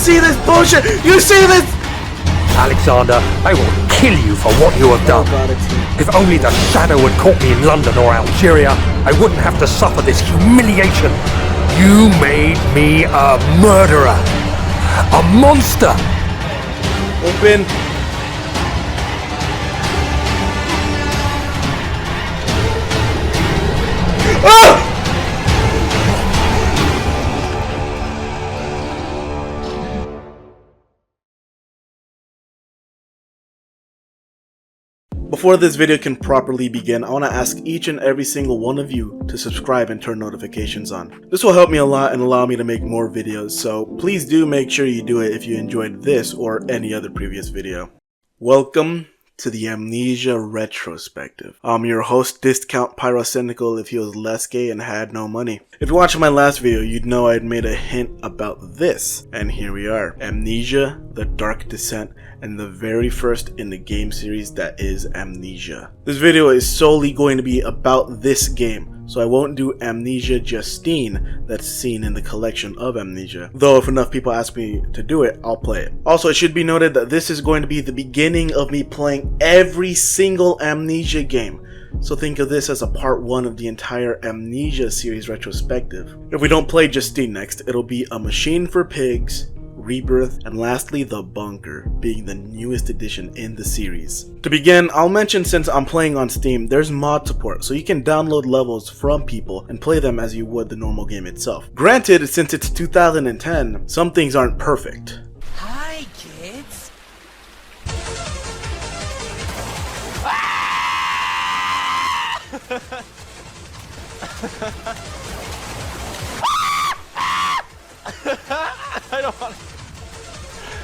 see this bullshit? You see this? Alexander, I will kill you for what you have done. If only the shadow had caught me in London or Algeria, I wouldn't have to suffer this humiliation. You made me a murderer. A monster. Open. Ah! Before this video can properly begin, I want to ask each and every single one of you to subscribe and turn notifications on. This will help me a lot and allow me to make more videos, so please do make sure you do it if you enjoyed this or any other previous video. Welcome to the Amnesia Retrospective. I'm your host, Discount Pyrocynical, if he was less gay and had no money. If you watched my last video, you'd know I'd made a hint about this, and here we are. Amnesia, The Dark Descent, and the very first in the game series that is Amnesia. This video is solely going to be about this game, so I won't do Amnesia Justine that's seen in the collection of Amnesia. Though if enough people ask me to do it, I'll play it. Also, it should be noted that this is going to be the beginning of me playing every single Amnesia game. So think of this as a part 1 of the entire Amnesia series retrospective. If we don't play Justine next, it'll be A Machine for Pigs, Rebirth, and lastly The Bunker, being the newest addition in the series. To begin, I'll mention since I'm playing on Steam, there's mod support, so you can download levels from people and play them as you would the normal game itself. Granted, since it's 2010, some things aren't perfect. Hi, kids.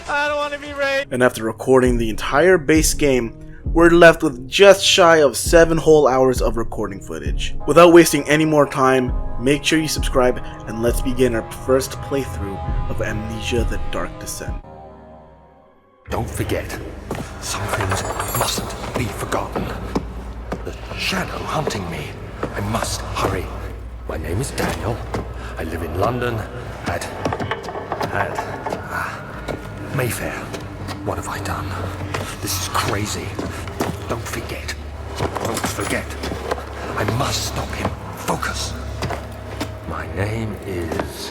I don't want to be raped. And after recording the entire base game, we're left with just shy of 7 whole hours of recording footage. Without wasting any more time, make sure you subscribe and let's begin our first playthrough of Amnesia: The Dark Descent. Don't forget, some things mustn't be forgotten. The shadow hunting me. I must hurry. My name is Daniel. I live in London at Mayfair. What have I done? This is crazy. Don't forget. Don't forget. I must stop him. Focus. My name is...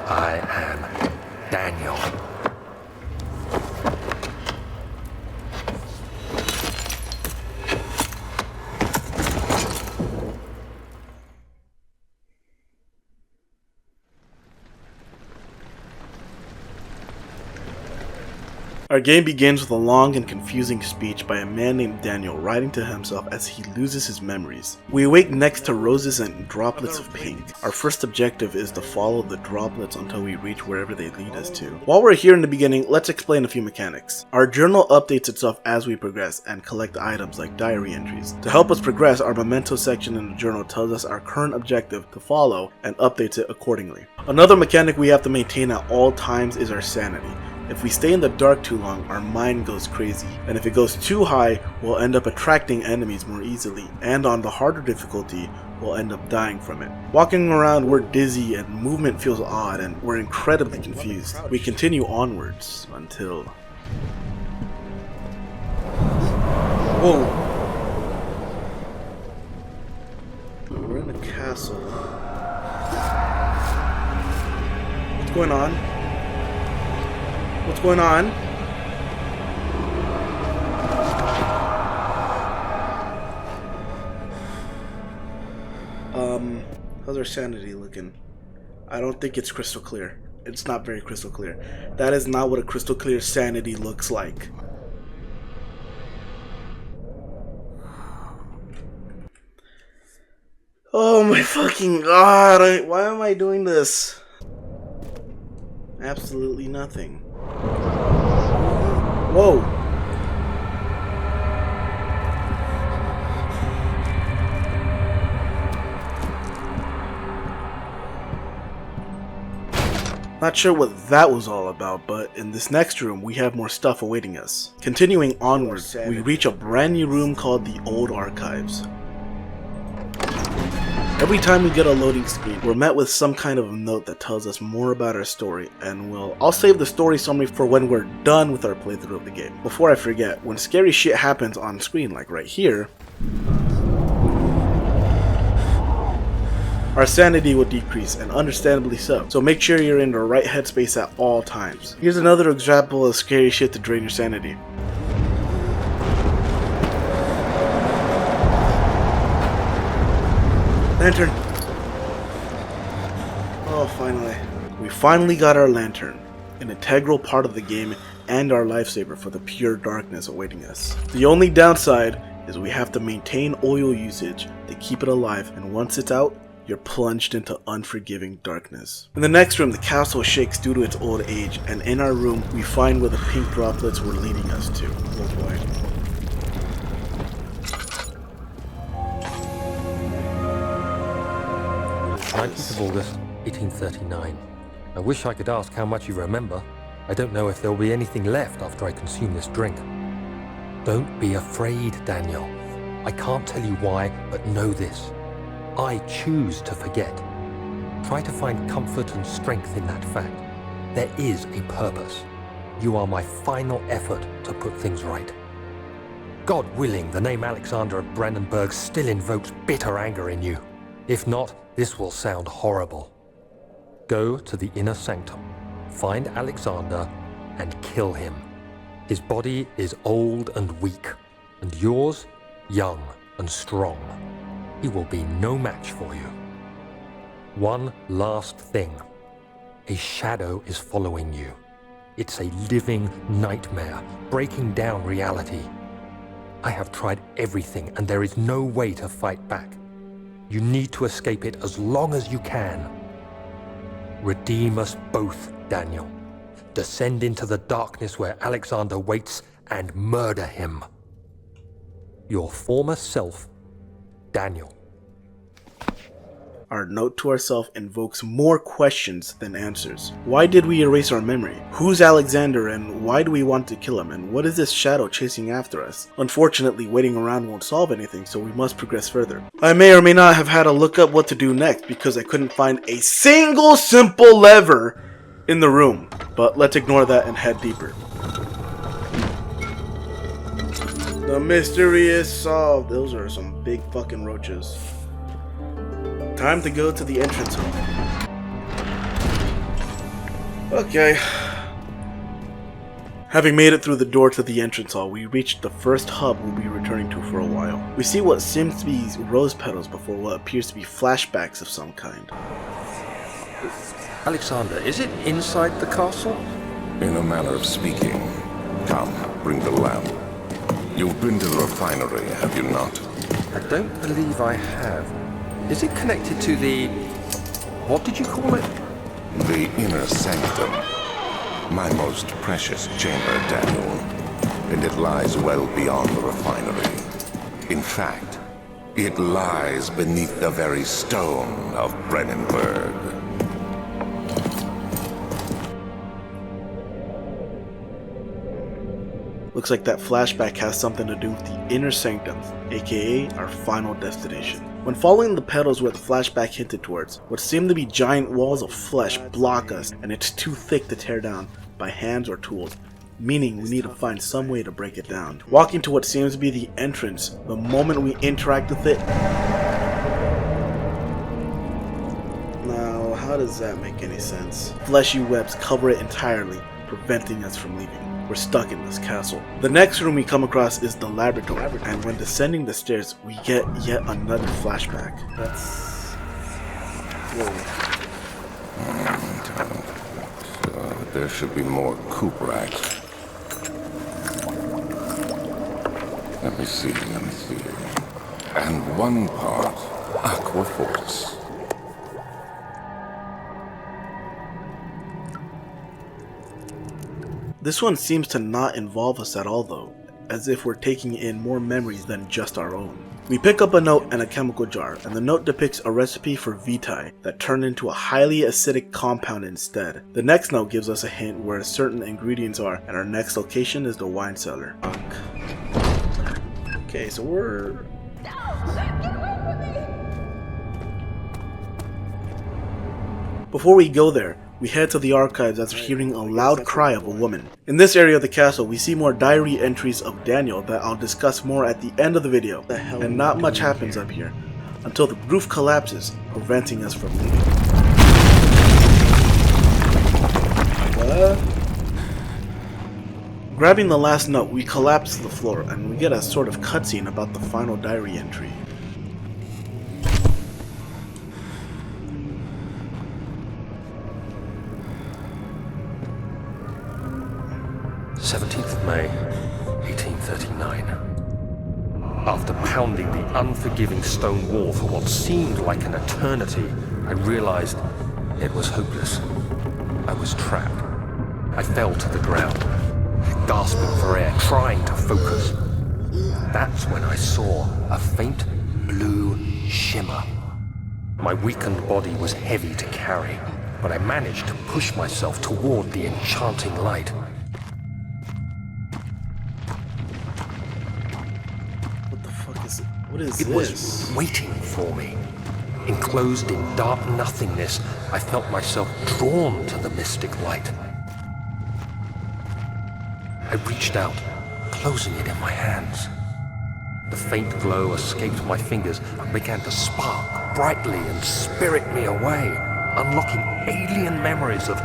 I am Daniel. Our game begins with a long and confusing speech by a man named Daniel writing to himself as he loses his memories. We awake next to roses and droplets of paint. Our first objective is to follow the droplets until we reach wherever they lead us to. While we're here in the beginning, let's explain a few mechanics. Our journal updates itself as we progress and collect items like diary entries. To help us progress, our memento section in the journal tells us our current objective to follow and updates it accordingly. Another mechanic we have to maintain at all times is our sanity. If we stay in the dark too long, our mind goes crazy, and if it goes too high, we'll end up attracting enemies more easily, and on the harder difficulty, we'll end up dying from it. Walking around, we're dizzy and movement feels odd, and we're incredibly confused. We continue onwards until... Whoa! We're in a castle. What's going on? What's going on? How's our sanity looking? I don't think it's crystal clear. It's not very crystal clear. That is not what a crystal clear sanity looks like. Oh my fucking god, why am I doing this? Absolutely nothing. Whoa. Not sure what that was all about, but in this next room we have more stuff awaiting us. Continuing onwards, we reach a brand new room called the Old Archives. Every time we get a loading screen, we're met with some kind of note that tells us more about our story, and I'll save the story summary for when we're done with our playthrough of the game. Before I forget, when scary shit happens on screen, like right here, our sanity will decrease, and understandably so. So make sure you're in the right headspace at all times. Here's another example of scary shit to drain your sanity. Lantern! Oh, finally. We finally got our lantern, an integral part of the game and our lifesaver for the pure darkness awaiting us. The only downside is we have to maintain oil usage to keep it alive, and once it's out, you're plunged into unforgiving darkness. In the next room, the castle shakes due to its old age, and in our room, we find where the pink droplets were leading us to. Oh boy. Of August, 1839. I wish I could ask how much you remember. I don't know if there will be anything left after I consume this drink. Don't be afraid, Daniel. I can't tell you why, but know this. I choose to forget. Try to find comfort and strength in that fact. There is a purpose. You are my final effort to put things right. God willing, the name Alexander of Brandenburg still invokes bitter anger in you. If not, this will sound horrible. Go to the inner sanctum, find Alexander, and kill him. His body is old and weak, and yours, young and strong. He will be no match for you. One last thing. A shadow is following you. It's a living nightmare, breaking down reality. I have tried everything, and there is no way to fight back. You need to escape it as long as you can. Redeem us both, Daniel. Descend into the darkness where Alexander waits and murder him. Your former self, Daniel. Our note to ourselves invokes more questions than answers. Why did we erase our memory? Who's Alexander, and why do we want to kill him? And what is this shadow chasing after us? Unfortunately, waiting around won't solve anything, so we must progress further. I may or may not have had to look up what to do next because I couldn't find a single simple lever in the room. But let's ignore that and head deeper. The mystery is solved. Those are some big fucking roaches. Time to go to the entrance hall. Okay. Having made it through the door to the entrance hall, we reached the first hub we'll be returning to for a while. We see what seems to be rose petals before what appears to be flashbacks of some kind. Alexander, is it inside the castle? In a manner of speaking. Come, bring the lamp. You've been to the refinery, have you not? I don't believe I have. Is it connected to the... what did you call it? The inner sanctum. My most precious chamber, Daniel. And it lies well beyond the refinery. In fact, it lies beneath the very stone of Brandenburg. Looks like that flashback has something to do with the inner sanctum, aka our final destination. When following the petals where the flashback hinted towards, what seem to be giant walls of flesh block us, and it's too thick to tear down by hands or tools, meaning we need to find some way to break it down. Walking to what seems to be the entrance, the moment we interact with it... Now, how does that make any sense? Fleshy webs cover it entirely, preventing us from leaving. We're stuck in this castle. The next room we come across is the laboratory, and when descending the stairs, we get yet another flashback. That's... whoa. There should be more coop racks. Let me see. And one part aquaforce. This one seems to not involve us at all though, as if we're taking in more memories than just our own. We pick up a note and a chemical jar, and the note depicts a recipe for vitae that turned into a highly acidic compound instead. The next note gives us a hint where certain ingredients are, and our next location is the wine cellar. Okay, so we're... Before we go there, we head to the archives after hearing a loud cry of a woman. In this area of the castle, we see more diary entries of Daniel that I'll discuss more at the end of the video, and not much happens up here, until the roof collapses, preventing us from leaving. What? Grabbing the last note, we collapse to the floor, and we get a sort of cutscene about the final diary entry. 17th of May, 1839. After pounding the unforgiving stone wall for what seemed like an eternity, I realized it was hopeless. I was trapped. I fell to the ground, gasping for air, trying to focus. That's when I saw a faint blue shimmer. My weakened body was heavy to carry, but I managed to push myself toward the enchanting light. What is It this? was waiting for me. Enclosed in dark nothingness, I felt myself drawn to the mystic light. I reached out, closing it in my hands. The faint glow escaped my fingers and began to spark brightly and spirit me away, unlocking alien memories of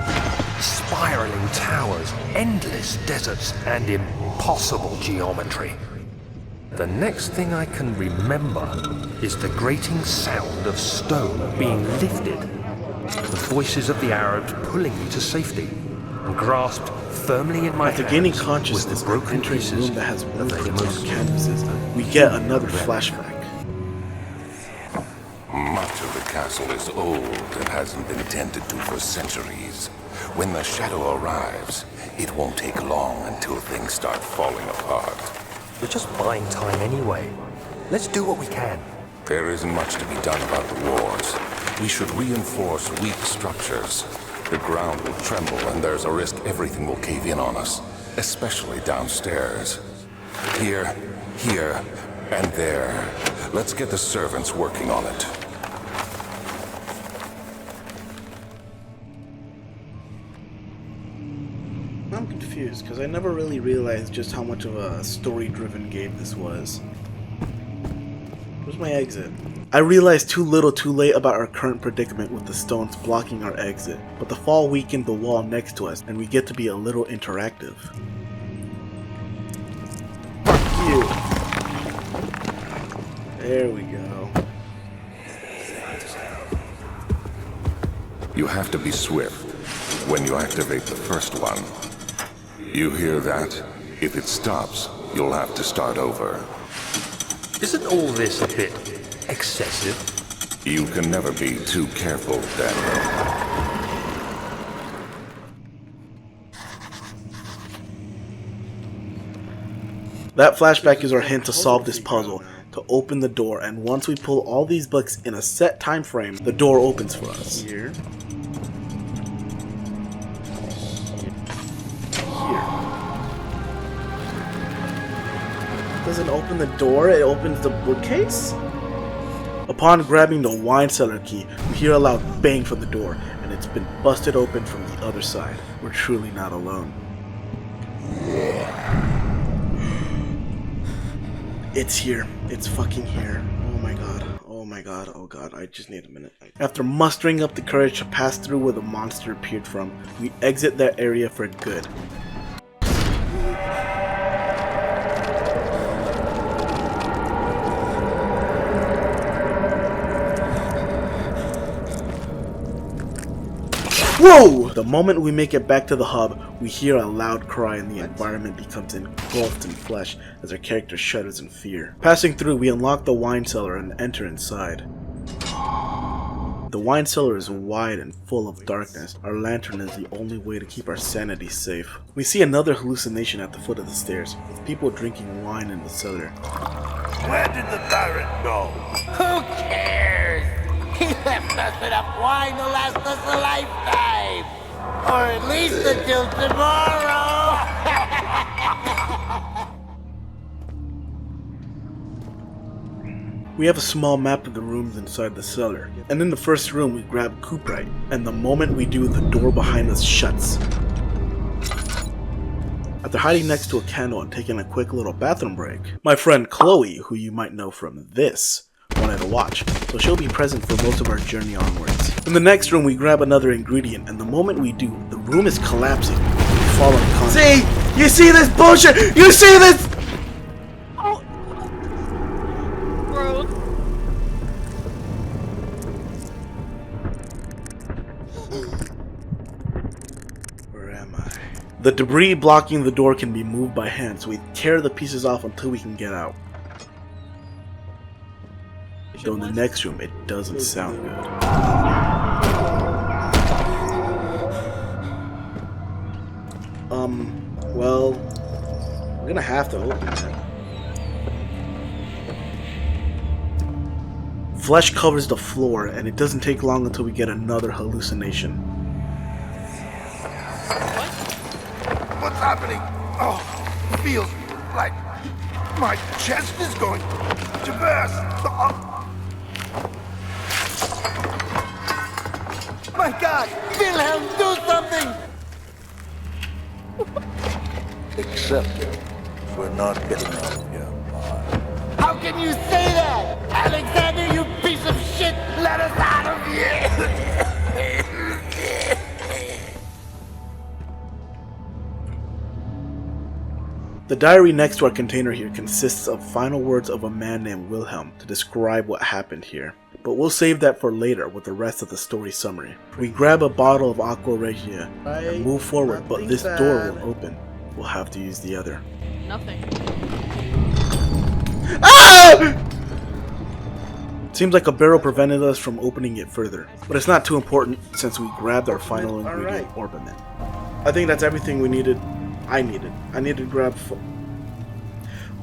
spiraling towers, endless deserts, and impossible geometry. The next thing I can remember is the grating sound of stone being lifted, the voices of the Arabs pulling me to safety, and grasped firmly in my After hands gaining was consciousness the broken and entering a pieces room that has of a blueprints most on canvases, we get another flashback. Much of the castle is old and hasn't been tended to for centuries. When the shadow arrives, it won't take long until things start falling apart. We're just buying time anyway. Let's do what we can. There isn't much to be done about the wars. We should reinforce weak structures. The ground will tremble and there's a risk everything will cave in on us, especially downstairs. Here, and there. Let's get the servants working on it. I'm confused, because I never really realized just how much of a story-driven game this was. Where's my exit? I realized too little too late about our current predicament with the stones blocking our exit, but the fall weakened the wall next to us, and we get to be a little interactive. Fuck you! There we go. You have to be swift when you activate the first one. You hear that? If it stops, you'll have to start over. Isn't all this a bit excessive? You can never be too careful, Daniel. That flashback is our hint to solve this puzzle, to open the door, and once we pull all these books in a set time frame, the door opens for us. Here. Doesn't open the door, it opens the bookcase? Upon grabbing the wine cellar key, we hear a loud bang from the door, and it's been busted open from the other side. We're truly not alone. It's here. It's fucking here. Oh my god. Oh my god. Oh god. I just need a minute. After mustering up the courage to pass through where the monster appeared from, we exit that area for good. Whoa! The moment we make it back to the hub, we hear a loud cry and the environment becomes engulfed in flesh as our character shudders in fear. Passing through, we unlock the wine cellar and enter inside. The wine cellar is wide and full of darkness. Our lantern is the only way to keep our sanity safe. We see another hallucination at the foot of the stairs, with people drinking wine in the cellar. Where did the Baron go? Who cares? He left us enough wine to last us a lifetime. Or at least until tomorrow. We have a small map of the rooms inside the cellar, and in the first room we grab Cooprite, and the moment we do, the door behind us shuts. After hiding next to a candle and taking a quick little bathroom break, my friend Chloe, who you might know from this, wanted to watch, so she'll be present for most of our journey onwards. In the next room we grab another ingredient, and the moment we do, the room is collapsing. We fall unconscious. See? You see this bullshit? You see this? Oh. Bro. Where am I? The debris blocking the door can be moved by hand, so we tear the pieces off until we can get out. Though in the next room, it doesn't sound good. Well, we're gonna have to open it. Flesh covers the floor, and it doesn't take long until we get another hallucination. What's happening? Oh, feels like my chest is going to burst. My God! Wilhelm, do something! Except we're not getting out of here alive. How can you say that? Alexander, you piece of shit! Let us out of here! The diary next to our container here consists of final words of a man named Wilhelm to describe what happened here. But we'll save that for later with the rest of the story summary. We grab a bottle of Aqua Regia and move forward, but this door will open. We'll have to use the other. Nothing. Ah! Seems like a barrel prevented us from opening it further, but it's not too important since we grabbed our final ingredient, Orbiment. I think that's everything we needed. I needed to grab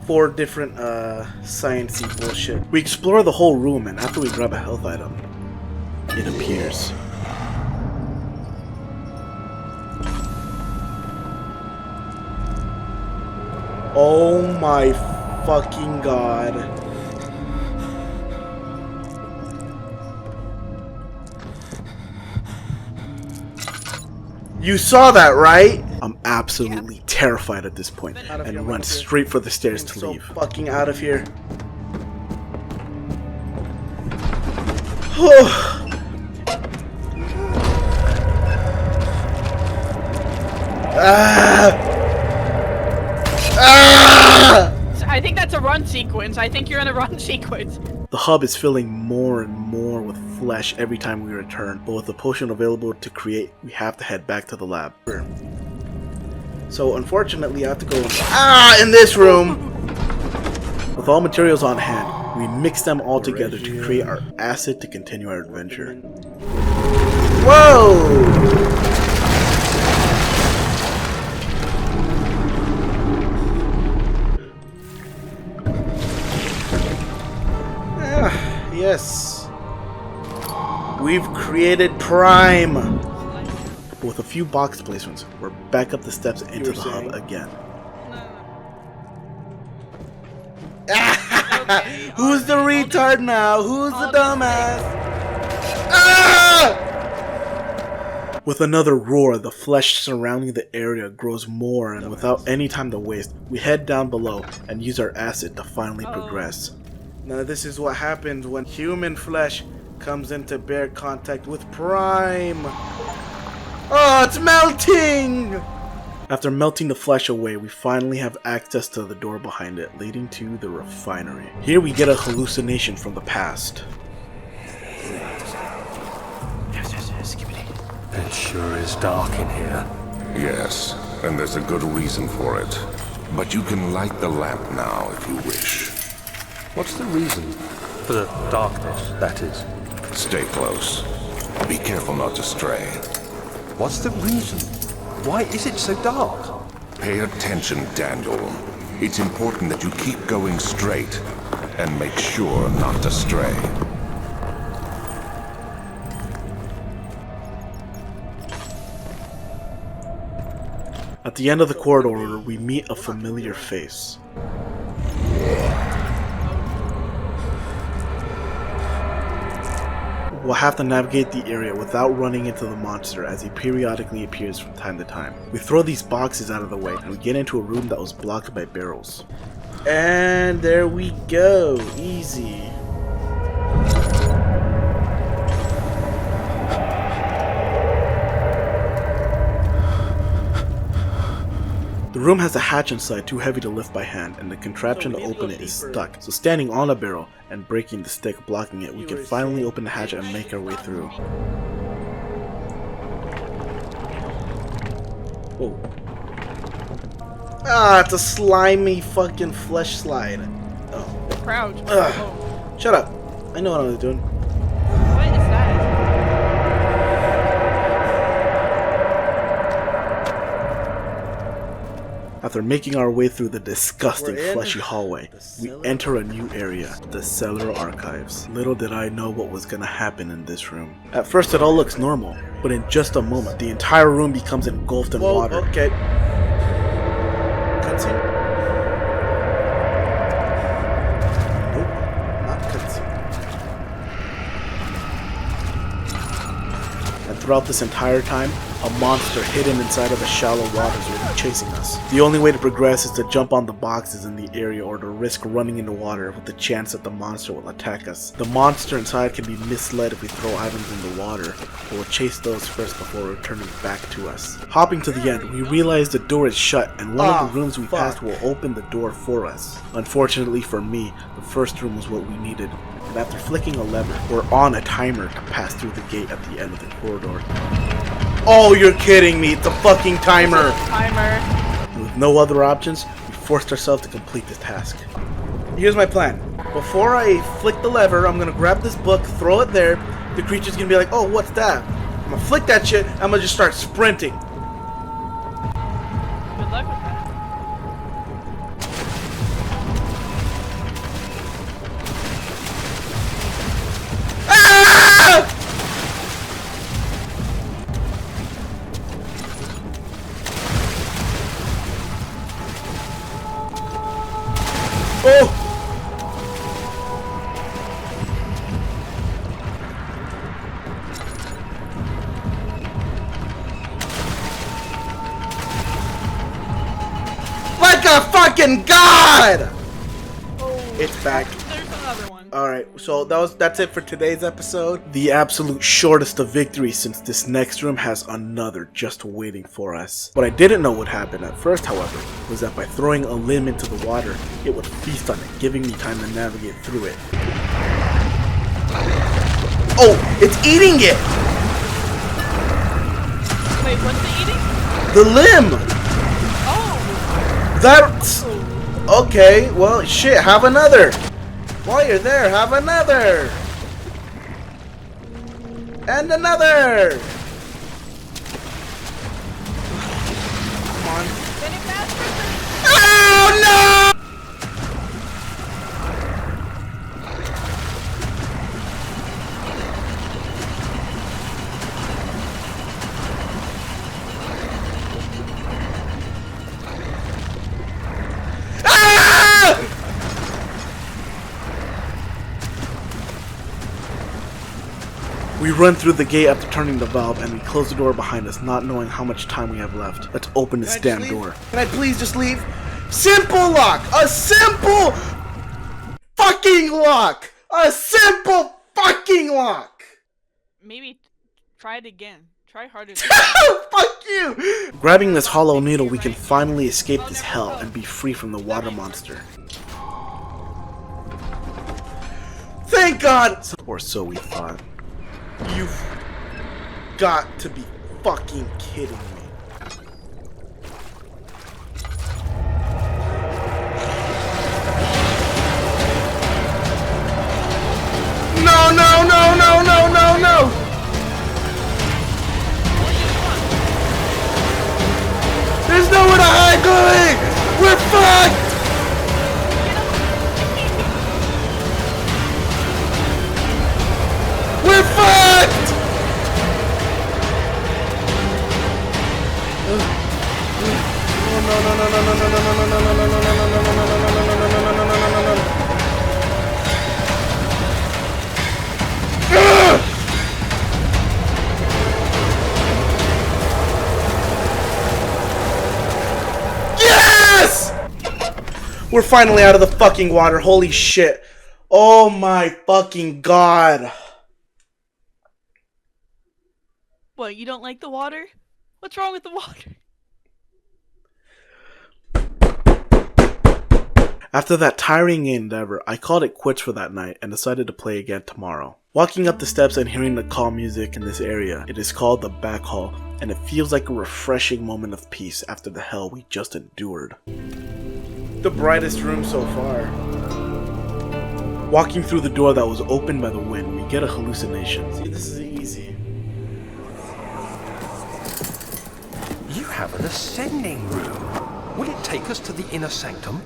4 different sciencey bullshit. We explore the whole room, and after we grab a health item, it appears. Oh my fucking god. You saw that, right? I'm absolutely terrified at this point and run straight for the stairs to leave. Fucking out of here. I think that's a run sequence. I think you're in a run sequence. The hub is filling more and more with flesh every time we return, but with the potion available to create, we have to head back to the lab. So unfortunately I have to go in this room! With all materials on hand, we mix them all together to create our acid to continue our adventure. Whoa! Yes, we've created Prime! But with a few box placements, we're back up the steps into the hub again. Okay, Who's the retard now? Who's the dumbass? Ah! With another roar, the flesh surrounding the area grows more, and without any time to waste, we head down below and use our acid to finally progress. Now this is what happens when human flesh comes into bare contact with Prime. Oh, it's melting! After melting the flesh away, we finally have access to the door behind it, leading to the refinery. Here we get a hallucination from the past. It sure is dark in here. Yes, and there's a good reason for it. But you can light the lamp now if you wish. What's the reason? For the darkness, that is. Stay close. Be careful not to stray. What's the reason? Why is it so dark? Pay attention, Daniel. It's important that you keep going straight and make sure not to stray. At the end of the corridor, we meet a familiar face. We'll have to navigate the area without running into the monster as he periodically appears from time to time. We throw these boxes out of the way and we get into a room that was blocked by barrels. And there we go. Easy. The room has a hatch inside too heavy to lift by hand, and the contraption to open it is stuck. So standing on a barrel and breaking the stick blocking it, we can finally open the hatch and make our way through. Oh. Ah, it's a slimy fucking flesh slide. Oh. Crouch. Oh. Shut up. I know what I was doing. What is that? After making our way through the disgusting fleshy hallway, we enter a new area, the cellar archives. Little did I know what was gonna happen in this room. At first it all looks normal, but in just a moment, the entire room becomes engulfed in water. Okay. Cutscene? Nope, not cutscene. And throughout this entire time, a monster hidden inside of the shallow waters will be chasing us. The only way to progress is to jump on the boxes in the area or to risk running into water with the chance that the monster will attack us. The monster inside can be misled if we throw items in the water, but will chase those first before returning back to us. Hopping to the end, we realize the door is shut and one of the rooms we passed will open the door for us. Unfortunately for me, the first room was what we needed, and after flicking a lever, we're on a timer to pass through the gate at the end of the corridor. Oh, you're kidding me, it's a fucking timer! Timer. And with no other options, we forced ourselves to complete this task. Here's my plan. Before I flick the lever, I'm gonna grab this book, throw it there, the creature's gonna be like, oh, what's that? I'm gonna flick that shit, I'm gonna just start sprinting. Good luck with that. Oh! Like a fucking god! Oh, It's back. There's another one. Alright, so that's it for today's episode. The absolute shortest of victories, since this next room has another just waiting for us. What I didn't know would happen at first, however, was that by throwing a limb into the water, it would feast on it, giving me time to navigate through it. Oh, it's eating it! Wait, what's it eating? The limb! Oh! That's... Okay, well, shit, have another! While you're there, have another! And another! Come on. Then it matters. Oh no! We run through the gate after turning the valve, and we close the door behind us, not knowing how much time we have left. Let's open this damn door. Can I please just leave? Simple lock! A simple fucking lock! A simple fucking lock! Maybe try it again. Try harder. Fuck you! Grabbing this hollow needle, we can finally escape this hell and be free from the water monster. Thank God! Or so we thought. You've got to be fucking kidding me. No, no, no, no, no, no, no! There's nowhere to hide, Chloe! We're fucked! We're fucked! We're finally out of the fucking water. Holy shit. Oh my fucking god. What, you don't like the water? What's wrong with the water? After that tiring endeavor, I called it quits for that night and decided to play again tomorrow. Walking up the steps and hearing the calm music in this area, it is called the back hall, and it feels like a refreshing moment of peace after the hell we just endured. The brightest room so far. Walking through the door that was opened by the wind, we get a hallucination. See, this is easy. You have an ascending room. Will it take us to the inner sanctum?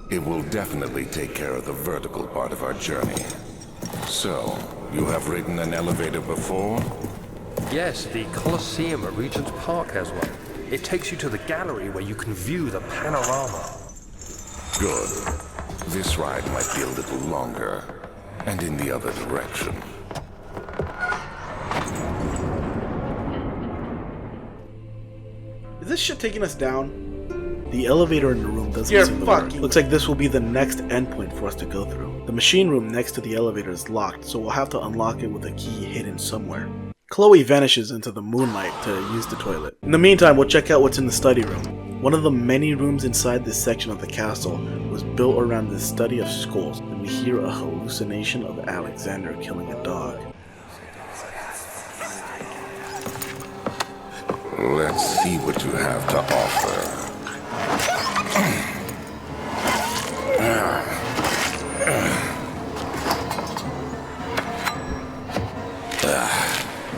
It will definitely take care of the vertical part of our journey. So, you have ridden an elevator before? Yes, the Colosseum at Regent's Park has one. It takes you to the gallery where you can view the panorama. Good. This ride might be a little longer, and in the other direction. Is this shit taking us down? The elevator in the room doesn't seem to work. Looks like this will be the next endpoint for us to go through. The machine room next to the elevator is locked, so we'll have to unlock it with a key hidden somewhere. Chloe vanishes into the moonlight to use the toilet. In the meantime, we'll check out what's in the study room. One of the many rooms inside this section of the castle was built around the study of skulls, and we hear a hallucination of Alexander killing a dog. Let's see what you have to offer.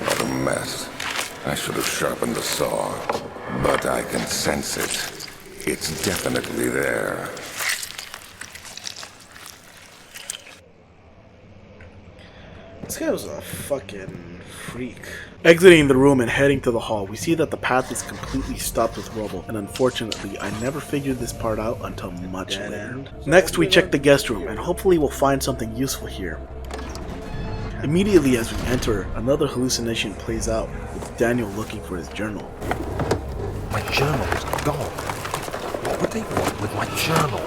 What a mess. I should have sharpened the saw, but I can sense it. It's definitely there. This guy was a fucking freak. Exiting the room and heading to the hall, we see that the path is completely stopped with rubble, and unfortunately, I never figured this part out until much later. Next, we check the guest room, and hopefully we'll find something useful here. Immediately as we enter, another hallucination plays out, with Daniel looking for his journal. My journal is gone. What would they want with my journal?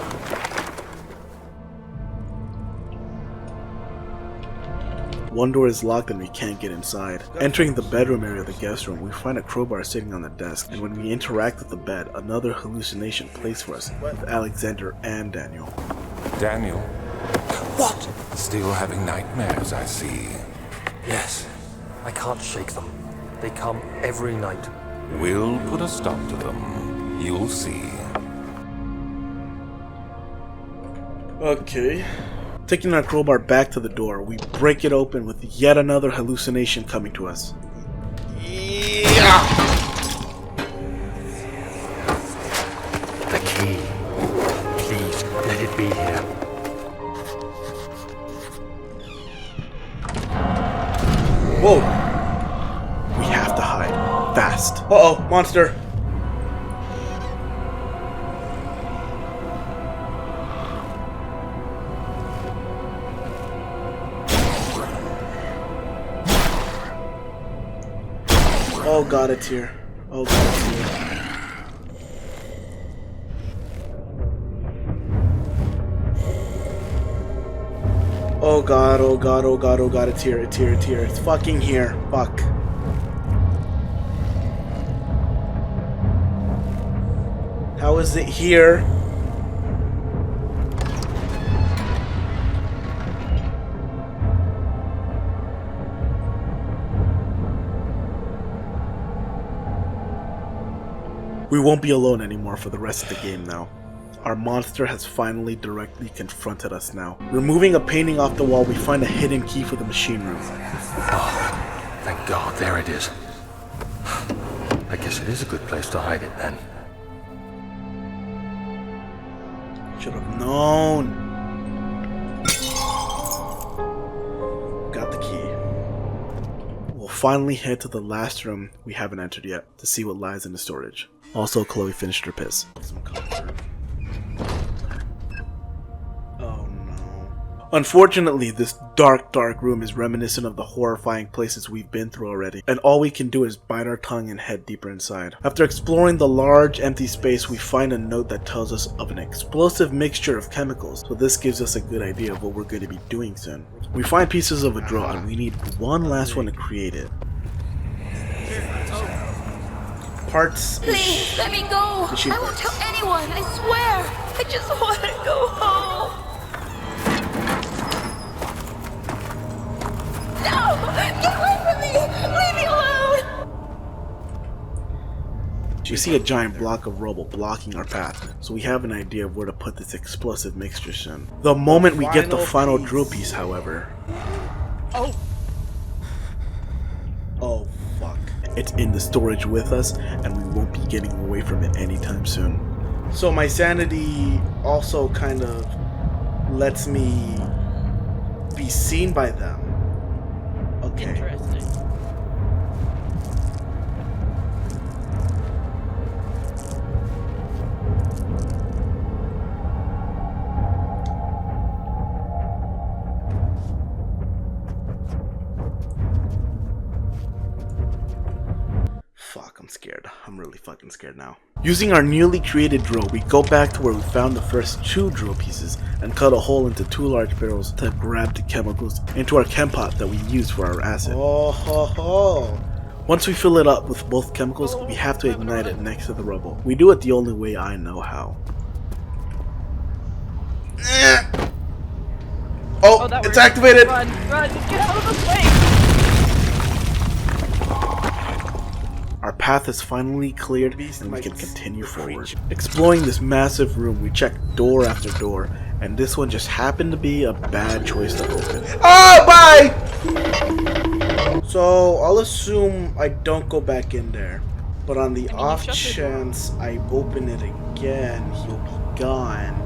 One door is locked and we can't get inside. Entering the bedroom area of the guest room, we find a crowbar sitting on the desk, and when we interact with the bed, another hallucination plays for us, with Alexander and Daniel. Daniel? What? Still having nightmares, I see. Yes. I can't shake them. They come every night. We'll put a stop to them. You'll see. Okay. Taking our crowbar back to the door, we break it open with yet another hallucination coming to us. Yeah! The key. Please, let it be here. Whoa! We have to hide. Fast. Uh-oh, monster. Oh god, it's here. Oh god, it's here. Oh god, oh god, oh god, oh god, it's here, it's here, it's here. It's fucking here. Fuck. How is it here? We won't be alone anymore for the rest of the game now. Our monster has finally directly confronted us now. Removing a painting off the wall, we find a hidden key for the machine room. Oh, thank God, there it is. I guess it is a good place to hide it then. Should have known. Got the key. We'll finally head to the last room we haven't entered yet to see what lies in the storage. Also, Chloe finished her piss. Some comfort. Oh no. Unfortunately, this dark room is reminiscent of the horrifying places we've been through already, and all we can do is bite our tongue and head deeper inside. After exploring the large empty space, we find a note that tells us of an explosive mixture of chemicals, so this gives us a good idea of what we're going to be doing soon. We find pieces of a drill and we need one last one to create it. Parts. Please, let me go. I won't tell anyone, I swear. I just want to go home. No! Get away from me! Leave me alone! We see a giant block of rubble blocking our path, so we have an idea of where to put this explosive mixture soon. The moment we get the final drill piece, however... Oh fuck. It's in the storage with us, and we won't be getting away from it anytime soon. So my sanity also kind of lets me be seen by them. Okay. interesting. Fuck, I'm scared. I'm really fucking scared now. Using our newly created drill, we go back to where we found the first 2 drill pieces and cut a hole into 2 large barrels to grab the chemicals into our chem pot that we use for our acid. Oh ho ho! Once we fill it up with both chemicals, we have to ignite it next to the rubble. We do it the only way I know how. Oh, that it's worked. activated! Run, just get out of the way! Our path is finally cleared and we can continue forward. Exploring this massive room, we check door after door, and this one just happened to be a bad choice to open. Oh, bye! So, I'll assume I don't go back in there. But on the off chance I open it again, he'll be gone.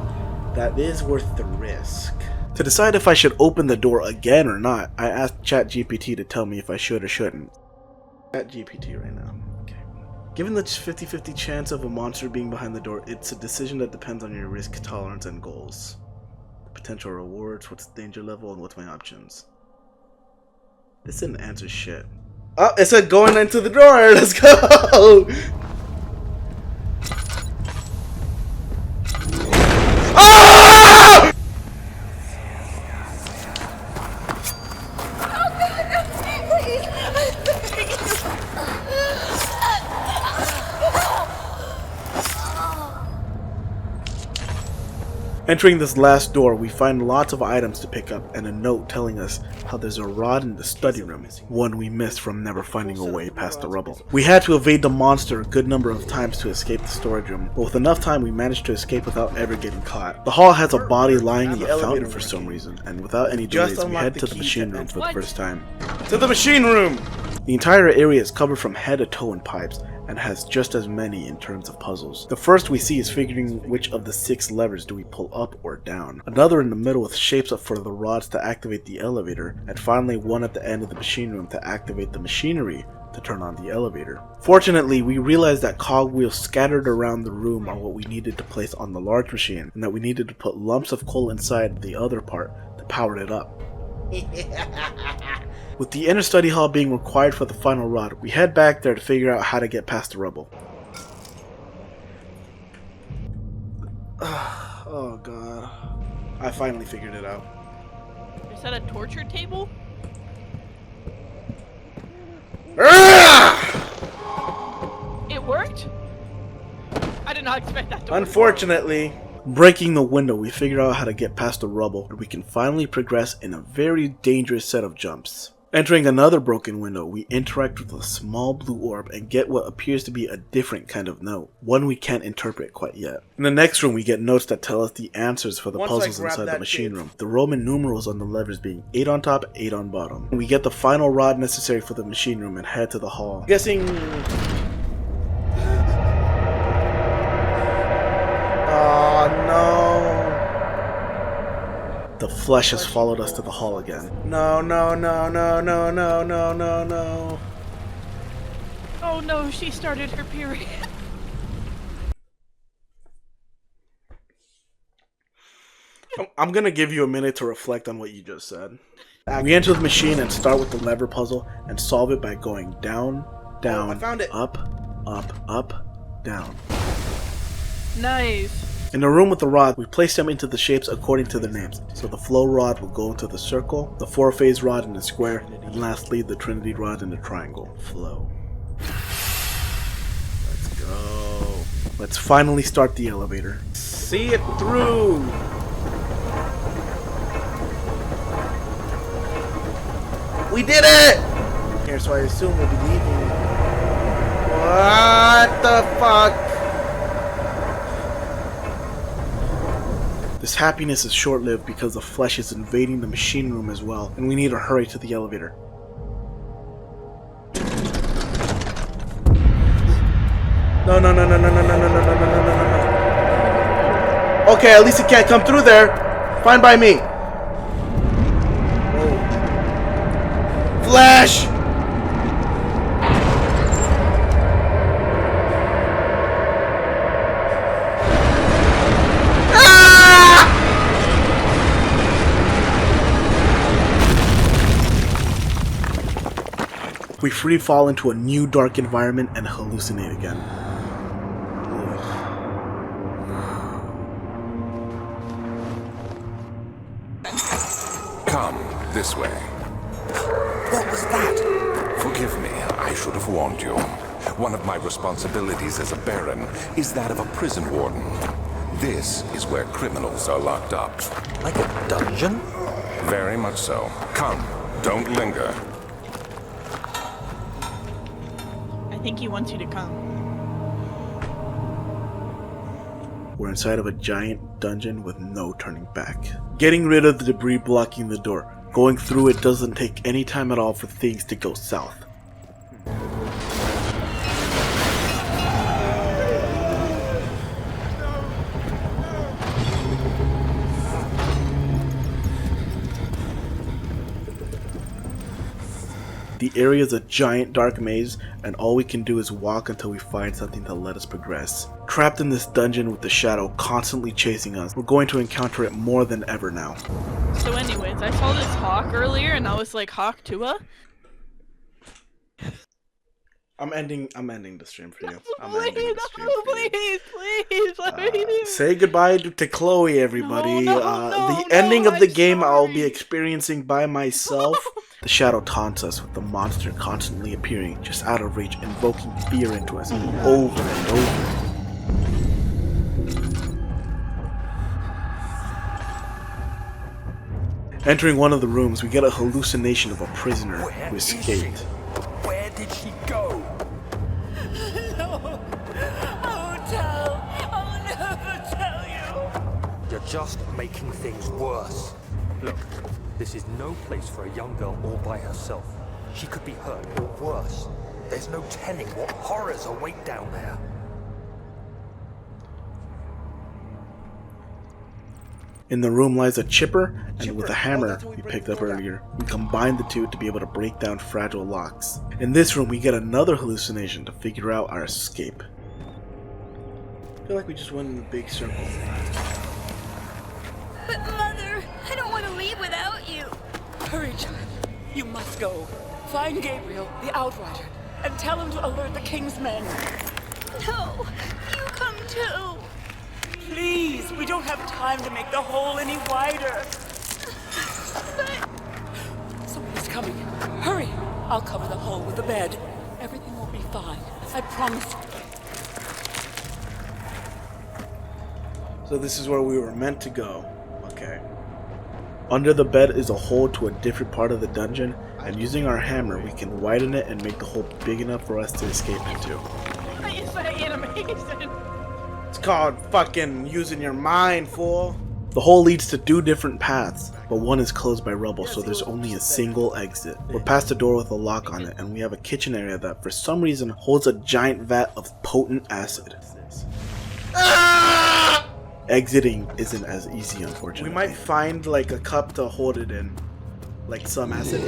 That is worth the risk. To decide if I should open the door again or not, I asked ChatGPT to tell me if I should or shouldn't. ChatGPT right now. Okay. Given the 50-50 chance of a monster being behind the door, it's a decision that depends on your risk tolerance and goals. Potential rewards, what's the danger level, and what's my options. This didn't answer shit. Oh, it said going into the door. Let's go. Ah! Entering this last door, we find lots of items to pick up and a note telling us how there's a rod in the study room, one we missed from never finding a way past the rubble. We had to evade the monster a good number of times to escape the storage room, but with enough time we managed to escape without ever getting caught. The hall has a body lying in the fountain for some reason, and without any delays we head to the machine room for the first time. To the machine room! The entire area is covered from head to toe in pipes, and has just as many in terms of puzzles. The first we see is figuring which of the 6 levers do we pull up or down. Another in the middle with shapes up for the rods to activate the elevator, and finally one at the end of the machine room to activate the machinery to turn on the elevator. Fortunately, we realized that cogwheels scattered around the room are what we needed to place on the large machine, and that we needed to put lumps of coal inside the other part to power it up. With the inner study hall being required for the final rod, we head back there to figure out how to get past the rubble. Oh god. I finally figured it out. Is that a torture table? It worked? I did not expect that to work. Unfortunately, breaking the window, we figured out how to get past the rubble, and we can finally progress in a very dangerous set of jumps. Entering another broken window, we interact with a small blue orb and get what appears to be a different kind of note, one we can't interpret quite yet. In the next room, we get notes that tell us the answers for the puzzles inside the machine room, the Roman numerals on the levers being 8 on top, 8 on bottom. We get the final rod necessary for the machine room and head to the hall. Guessing... Oh no! The flesh has followed us to the hall again. No, no, no, no, no, no, no, no, no. Oh no, she started her period. I'm gonna give you a minute to reflect on what you just said. We enter the machine and start with the lever puzzle and solve it by going down, down, I found it. up, up, down. Nice. In the room with the rod, we place them into the shapes according to their names. So the flow rod will go into the circle, the four-phase rod in the square, and lastly the trinity rod in the triangle. Flow. Let's go. Let's finally start the elevator. See it through! We did it! Here, so I assume we'll be leaving. What the fuck? This happiness is short-lived because the flesh is invading the machine room as well, and we need to hurry to the elevator. No, no, no, no, no, no, no, no, no, no, no, no, no, no. Okay, at least it can't come through there. Fine by me. Whoa. Flash! We free fall into a new dark environment and hallucinate again. Come, this way. What was that? Forgive me, I should have warned you. One of my responsibilities as a Baron is that of a prison warden. This is where criminals are locked up. Like a dungeon? Very much so. Come, don't linger. I think he wants you to come. We're inside of a giant dungeon with no turning back. Getting rid of the debris blocking the door. Going through it doesn't take any time at all for things to go south. The area is a giant dark maze, and all we can do is walk until we find something to let us progress. Trapped in this dungeon with the shadow constantly chasing us, we're going to encounter it more than ever now. So anyways, I saw this hawk earlier and I was like, Hawk Tua? I'm ending the stream for you. Please. Say goodbye to Chloe, everybody. The ending of the game I'll be experiencing by myself. The shadow taunts us with the monster constantly appearing just out of reach, invoking fear into us over and over. Entering one of the rooms, we get a hallucination of a prisoner who escaped. Where did she go? No. I won't tell. I'll never tell you. You're just making things worse. Look, this is no place for a young girl all by herself. She could be hurt or worse. There's no telling what horrors await down there. In the room lies a chipper, and with a hammer we picked up earlier, we combine the two to be able to break down fragile locks. In this room we get another hallucination to figure out our escape. I feel like we just went in a big circle. But Mother, I don't want to leave without you. Hurry, child. You must go. Find Gabriel, the Outrider, and tell him to alert the King's men. No, you come too. Please, we don't have time to make the hole any wider. Somebody's coming. Hurry. I'll cover the hole with the bed. Everything will be fine. I promise you. So this is where we were meant to go. Okay. Under the bed is a hole to a different part of the dungeon, and using our hammer we can widen it and make the hole big enough for us to escape into. What is that animation? It's called fucking using your mind, fool. The hole leads to two different paths, but one is closed by rubble, so there's only a single exit. We're past a door with a lock on it, and we have a kitchen area that for some reason holds a giant vat of potent acid. Exiting isn't as easy, unfortunately. We might find like a cup to hold it in, like some acid.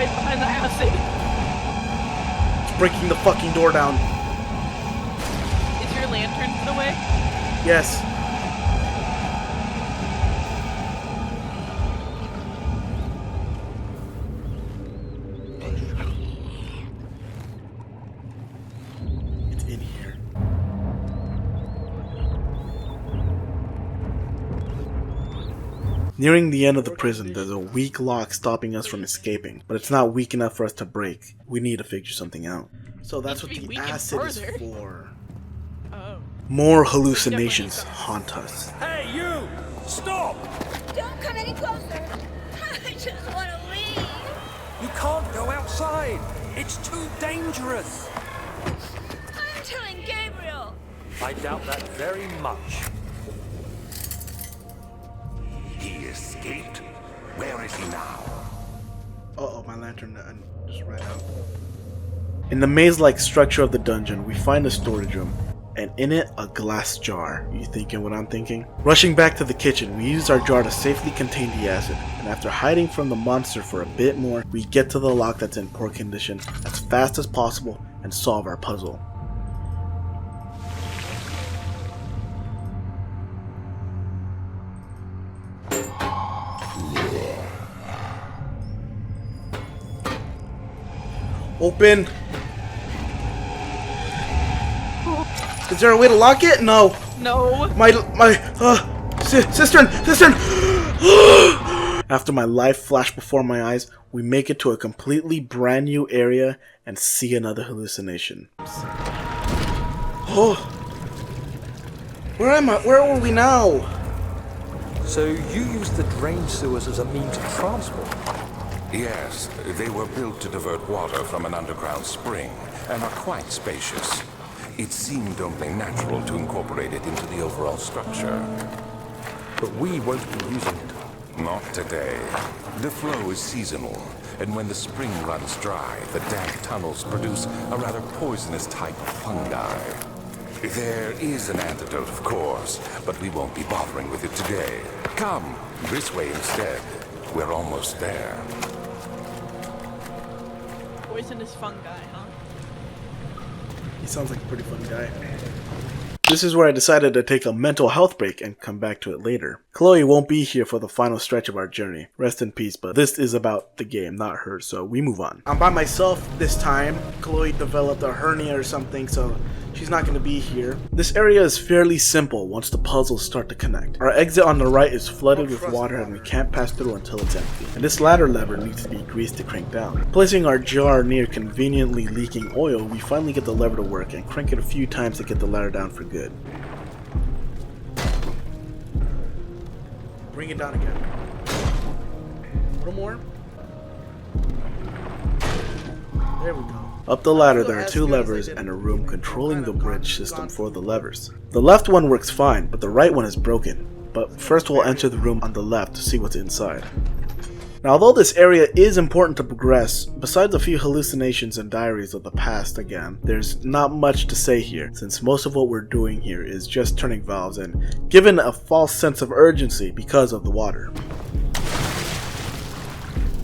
hide behind the acid. It's breaking the fucking door down. Is your lantern put away? Yes. It's in here. Nearing the end of the prison, there's a weak lock stopping us from escaping, but it's not weak enough for us to break. We need to figure something out. So that's what the acid is for. Oh. More hallucinations haunt us. Hey, you! Stop! Don't come any closer. I just want to leave. You can't go outside. It's too dangerous. I'm telling Gabriel. I doubt that very much. He escaped? Where is he now? Uh-oh, my lantern just ran out. In the maze-like structure of the dungeon, we find a storage room, and in it, a glass jar. You thinking what I'm thinking? Rushing back to the kitchen, we use our jar to safely contain the acid, and after hiding from the monster for a bit more, we get to the lock that's in poor condition as fast as possible and solve our puzzle. Open! Is there a way to lock it? No. No. Cistern! After my life flashed before my eyes, we make it to a completely brand new area and see another hallucination. Oh! Where am I? Where are we now? So you used the drain sewers as a means of transport? Yes, they were built to divert water from an underground spring and are quite spacious. It seemed only natural to incorporate it into the overall structure. But we won't be using it. Not today. The flow is seasonal, and when the spring runs dry, the damp tunnels produce a rather poisonous type of fungi. There is an antidote, of course, but we won't be bothering with it today. Come, this way instead. We're almost there. Poisonous fungi, huh? He sounds like a pretty fun guy. This is where I decided to take a mental health break and come back to it later. Chloe won't be here for the final stretch of our journey. Rest in peace, but this is about the game, not her, so we move on. I'm by myself this time. Chloe developed a hernia or something, so she's not going to be here. This area is fairly simple once the puzzles start to connect. Our exit on the right is flooded with water and we can't pass through until it's empty. And this ladder lever needs to be greased to crank down. Placing our jar near conveniently leaking oil, we finally get the lever to work and crank it a few times to get the ladder down for good. Bring it down again. A little more. There we go. Up the ladder there are two levers and a room controlling the bridge system for the levers. The left one works fine, but the right one is broken. But first we'll enter the room on the left to see what's inside. Now although this area is important to progress, besides a few hallucinations and diaries of the past again, there's not much to say here, since most of what we're doing here is just turning valves and given a false sense of urgency because of the water.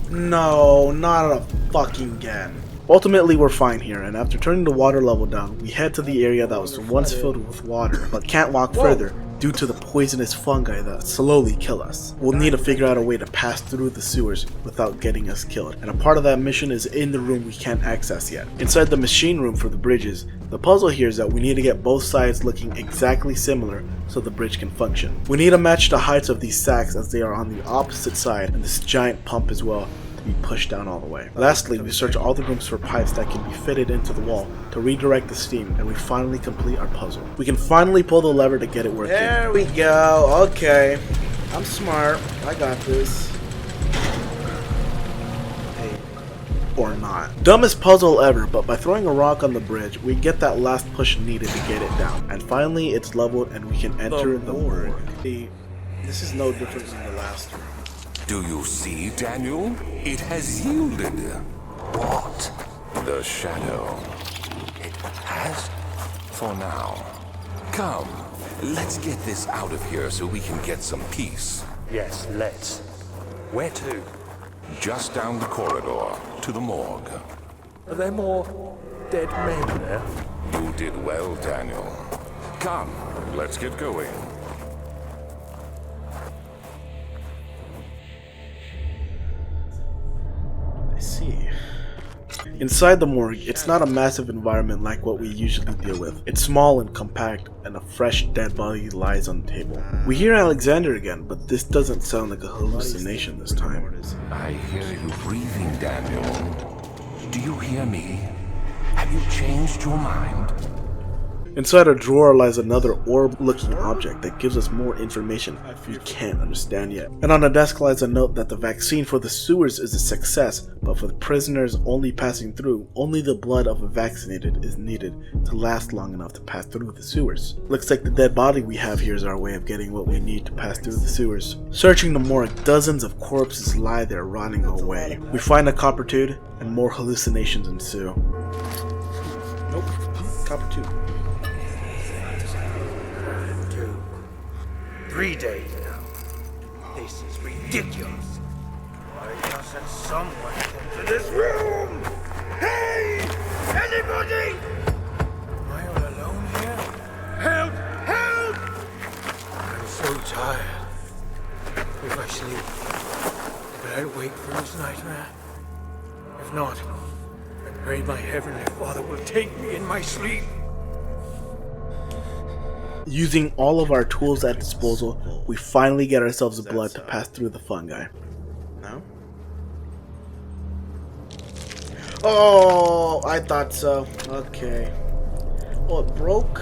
No, not a fucking again. Ultimately, we're fine here, and after turning the water level down, we head to the area that was once filled with water, but can't walk further due to the poisonous fungi that slowly kill us. We'll need to figure out a way to pass through the sewers without getting us killed, and a part of that mission is in the room we can't access yet. Inside the machine room for the bridges, the puzzle here is that we need to get both sides looking exactly similar so the bridge can function. We need to match the heights of these sacks as they are on the opposite side, and this giant pump as well, be pushed down all the way. Lastly, we search all the rooms for pipes that can be fitted into the wall to redirect the steam, and we finally complete our puzzle. We can finally pull the lever to get it working. There we go. Okay. I'm smart. I got this. Hey. Or not. Dumbest puzzle ever, but by throwing a rock on the bridge, we get that last push needed to get it down. And finally, it's leveled and we can enter the morgue. This is no different than the last one. Do you see, Daniel? It has yielded. What? The shadow. It has? For now. Come, let's get this out of here so we can get some peace. Yes, let's. Where to? Just down the corridor to the morgue. Are there more dead men there? You did well, Daniel. Come, let's get going. I see. Inside the morgue, it's not a massive environment like what we usually deal with. It's small and compact, and a fresh dead body lies on the table. We hear Alexander again, but this doesn't sound like a hallucination this time. I hear you breathing, Daniel. Do you hear me? Have you changed your mind? Inside a drawer lies another orb-looking object that gives us more information we can't understand yet. And on the desk lies a note that the vaccine for the sewers is a success, but for the prisoners only passing through, only the blood of a vaccinated is needed to last long enough to pass through the sewers. Looks like the dead body we have here is our way of getting what we need to pass through the sewers. Searching the morgue, dozens of corpses lie there rotting away. We find a copper tube, and more hallucinations ensue. Nope, copper tube. 3 days now. This is ridiculous. Why doesn't someone come to this room? Hey! Anybody! Am I all alone here? Help! Help! I'm so tired. If I sleep, will I wake from this nightmare? If not, I pray my Heavenly Father will take me in my sleep. Using all of our tools at disposal, we finally get ourselves the blood to pass through the fungi. No? Oh, I thought so. Okay. Oh, it broke?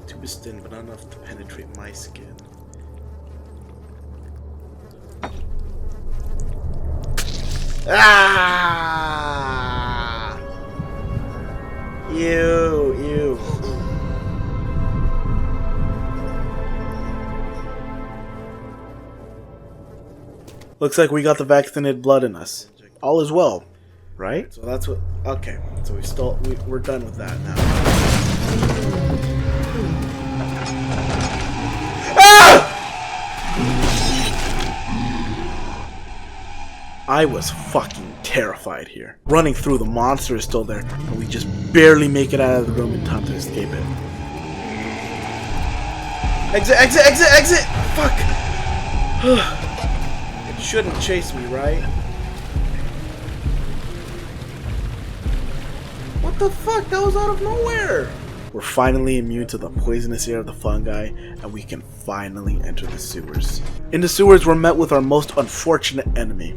Tube is thin, but not enough to penetrate my skin. Ah! Ew. Looks like we got the vaccinated blood in us. All is well, right? So that's what. Okay, so we're done with that now. Ah! I was fucking terrified here. Running through, the monster is still there, and we just barely make it out of the room in time to escape it. Exit! Fuck! It shouldn't chase me, right? What the fuck? That was out of nowhere! We're finally immune to the poisonous air of the fungi, and we can finally enter the sewers. In the sewers, we're met with our most unfortunate enemy.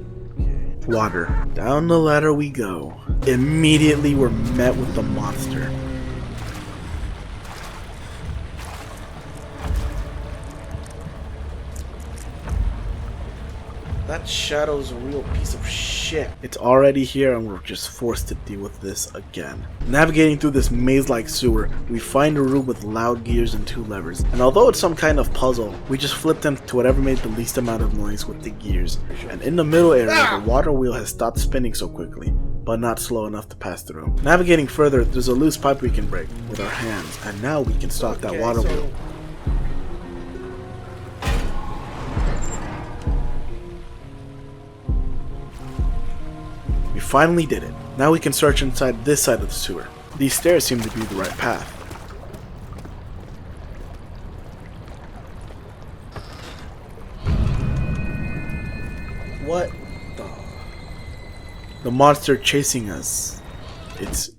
Water. Down the ladder we go. Immediately we're met with the monster. That shadow's a real piece of shit. It's already here and we're just forced to deal with this again. Navigating through this maze-like sewer, we find a room with loud gears and 2 levers. And although it's some kind of puzzle, we just flip them to whatever made the least amount of noise with the gears. And in the middle area, the water wheel has stopped spinning so quickly, but not slow enough to pass through. Navigating further, there's a loose pipe we can break with our hands, and now we can stop that water wheel. We finally did it. Now we can search inside this side of the sewer. These stairs seem to be the right path. What the? The monster chasing us. It's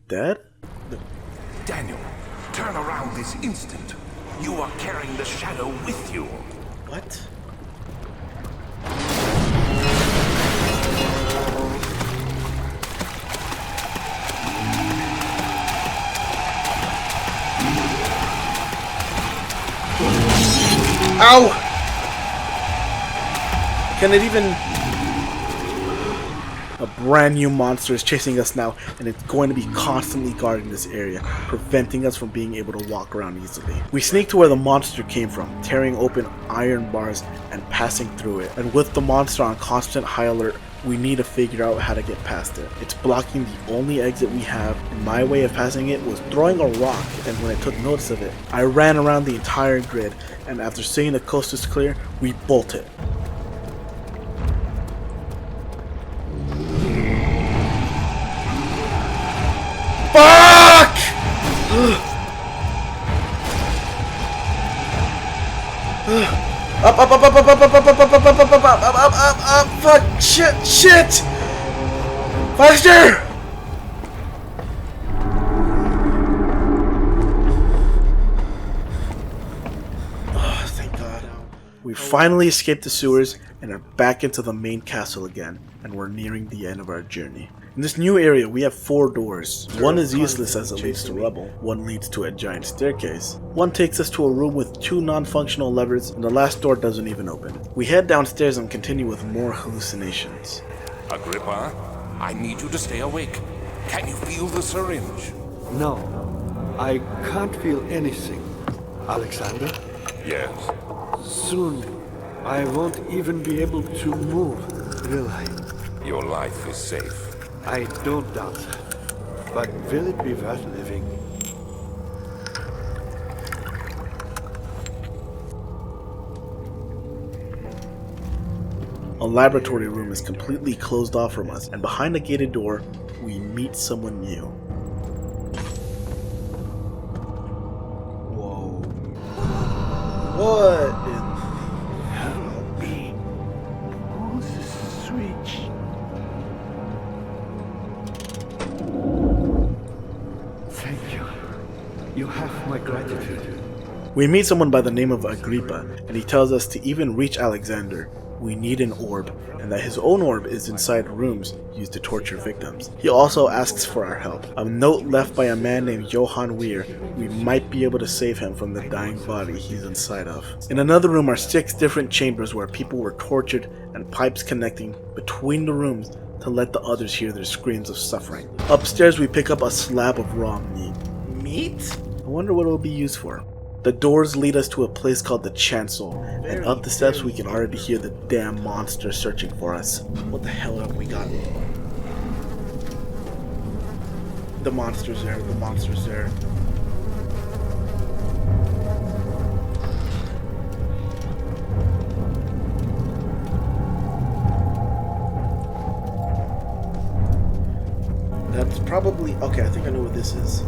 dead? Daniel, turn around this instant. You are carrying the shadow with you. What? Ow! Can it even... A brand new monster is chasing us now, and it's going to be constantly guarding this area, preventing us from being able to walk around easily. We sneak to where the monster came from, tearing open iron bars and passing through it. And with the monster on constant high alert, We need to figure out how to get past it. It's blocking the only exit we have, and my way of passing it was throwing a rock, and when I took notice of it, I ran around the entire grid, and after seeing the coast is clear, we bolted. Fuck! Up, up, up, up, up, up, up, up, up, up, up, up, up, up, up, fuck, shit! Faster! Oh, thank God. We finally escaped the sewers and are back into the main castle again, and we're nearing the end of our journey. In this new area, we have 4 doors. One is useless as it leads to rubble, one leads to a giant staircase, one takes us to a room with 2 non-functional levers, and the last door doesn't even open. We head downstairs and continue with more hallucinations. Agrippa, I need you to stay awake. Can you feel the syringe? No, I can't feel anything. Alexander? Yes. Soon, I won't even be able to move, will I? Your life is safe. I don't doubt that. But will it be worth living? A laboratory room is completely closed off from us, and behind a gated door, we meet someone new. Whoa. What in... Help me. Who's the switch? Thank you. You have my gratitude. We meet someone by the name of Agrippa, and he tells us to even reach Alexander, we need an orb, and that his own orb is inside rooms used to torture victims. He also asks for our help. A note left by a man named Johann Weir, we might be able to save him from the dying body he's inside of. In another room are 6 different chambers where people were tortured and pipes connecting between the rooms to let the others hear their screams of suffering. Upstairs we pick up a slab of raw meat. Meat? I wonder what it will be used for. The doors lead us to a place called the Chancel, and up the steps we can already hear the damn monster searching for us. What the hell have we got? The monster's there, the monster's there. That's probably... okay, I think I know what this is.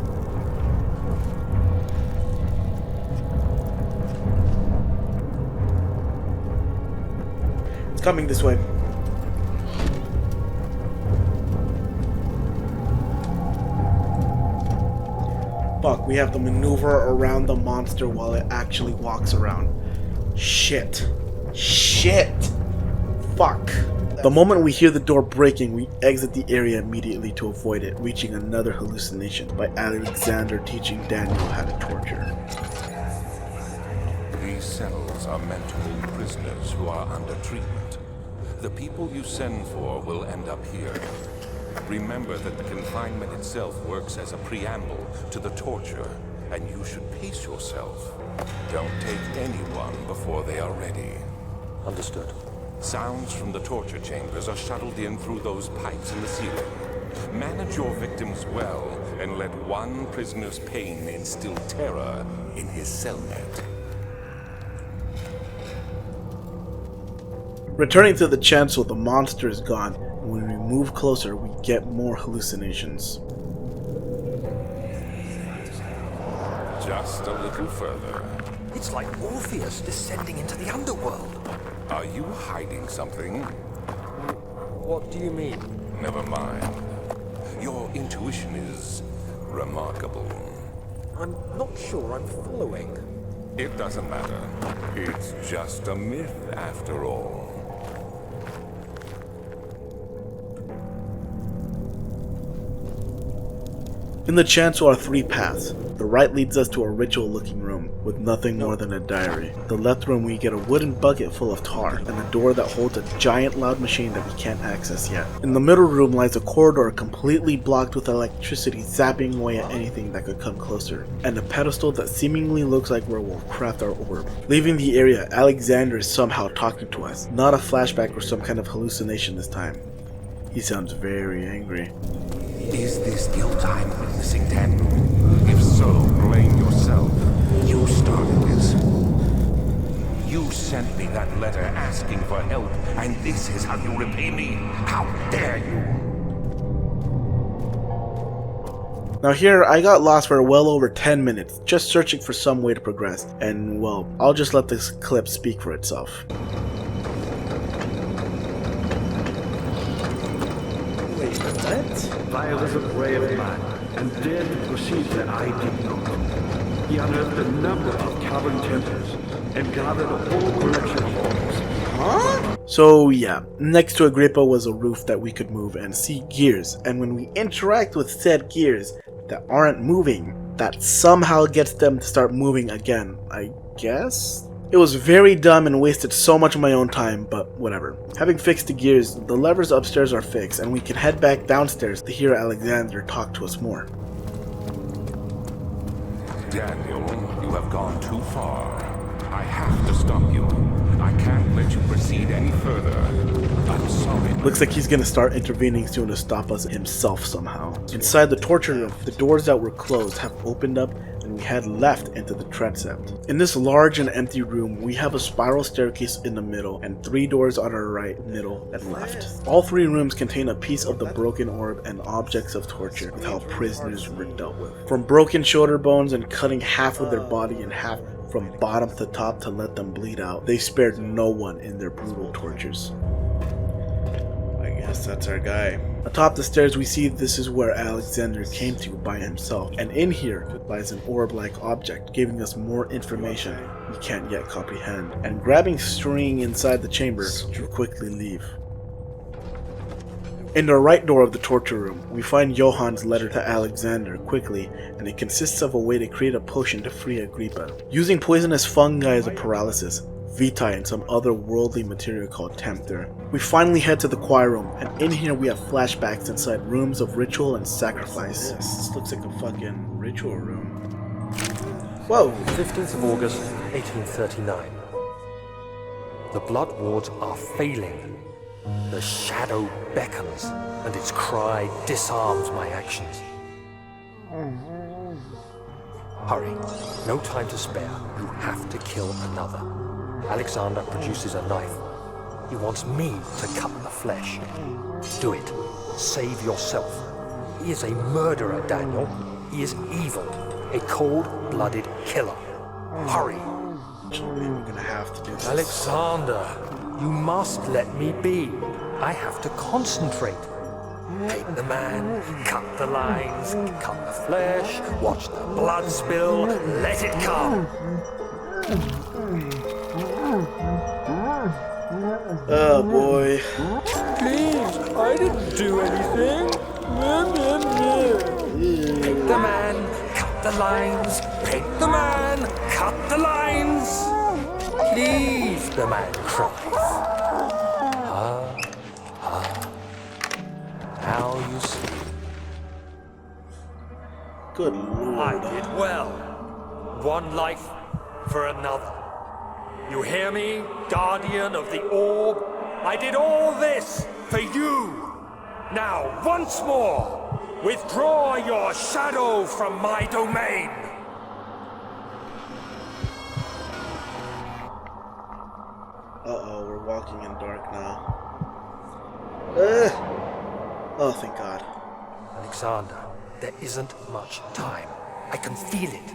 Coming this way. Fuck, we have to maneuver around the monster while it actually walks around. Shit. Shit. Fuck. The moment we hear the door breaking, we exit the area immediately to avoid it, reaching another hallucination by Alexander teaching Daniel how to torture. These cells are meant to hold prisoners who are under treatment. The people you send for will end up here. Remember that the confinement itself works as a preamble to the torture, and you should pace yourself. Don't take anyone before they are ready. Understood. Sounds from the torture chambers are shuttled in through those pipes in the ceiling. Manage your victims well, and let one prisoner's pain instill terror in his cellmate. Returning to the chancel, the monster is gone, and when we move closer, we get more hallucinations. Just a little further. It's like Orpheus descending into the underworld. Are you hiding something? What do you mean? Never mind. Your intuition is remarkable. I'm not sure I'm following. It doesn't matter. It's just a myth after all. In the chancel are 3 paths. The right leads us to a ritual-looking room with nothing more than a diary. The left room we get a wooden bucket full of tar, and a door that holds a giant loud machine that we can't access yet. In the middle room lies a corridor completely blocked with electricity zapping away at anything that could come closer, and a pedestal that seemingly looks like where we'll craft our orb. Leaving the area, Alexander is somehow talking to us, not a flashback or some kind of hallucination this time. He sounds very angry. Is this guilt I'm witnessing, Daniel? If so, blame yourself. You started this. You sent me that letter asking for help, and this is how you repay me? How dare you? Now here, I got lost for well over 10 minutes, just searching for some way to progress, and well, I'll just let this clip speak for itself. Wait, what? Vile is a brave man, and dared to proceed that I did not. He unearthed a number of cavern temples, and gathered a whole collection of orbs. Huh? So yeah, next to Agrippa was a roof that we could move and see gears, and when we interact with said gears that aren't moving, that somehow gets them to start moving again, I guess? It was very dumb and wasted so much of my own time, but whatever. Having fixed the gears, the levers upstairs are fixed, and we can head back downstairs to hear Alexander talk to us more. Daniel, you have gone too far. I have to stop you. I can't let you proceed any further. I'm sorry. Looks like he's gonna start intervening soon to stop us himself somehow. Inside the torture room, the doors that were closed have opened up and we head left into the transept. In this large and empty room, we have a spiral staircase in the middle and 3 doors on our right, middle, and left. All 3 rooms contain a piece of the broken orb and objects of torture with how prisoners were dealt with. From broken shoulder bones and cutting half of their body in half from bottom to top to let them bleed out, they spared no one in their brutal tortures. I guess that's our guy. Atop the stairs we see this is where Alexander came to by himself, and in here lies an orb-like object giving us more information we can't yet comprehend. And grabbing string inside the chamber, we quickly leave. In the right door of the torture room, we find Johann's letter to Alexander quickly, and it consists of a way to create a potion to free Agrippa. Using poisonous fungi as a paralysis, vitae and some other worldly material called Tempter. We finally head to the choir room, and in here we have flashbacks inside rooms of ritual and sacrifice. This looks like a fucking ritual room. Whoa! 15th of August, 1839. The blood wards are failing. The shadow beckons, and its cry disarms my actions. Hurry, no time to spare. You have to kill another. Alexander produces a knife. He wants me to cut the flesh. Do it. Save yourself. He is a murderer, Daniel. He is evil. A cold-blooded killer. Hurry. We're gonna have to do this. Alexander, you must let me be. I have to concentrate. Take the man, cut the lines, cut the flesh, watch the blood spill, let it come. Oh boy. Please, I didn't do anything. Take the man, cut the lines, take the man, cut the lines. Please, the man cries. Now you see. Good lord. I did well. One life for another. You hear me, guardian of the orb? I did all this for you. Now, once more, withdraw your shadow from my domain. Uh-oh, we're walking in dark now. Oh, thank God. Alexander, there isn't much time. I can feel it.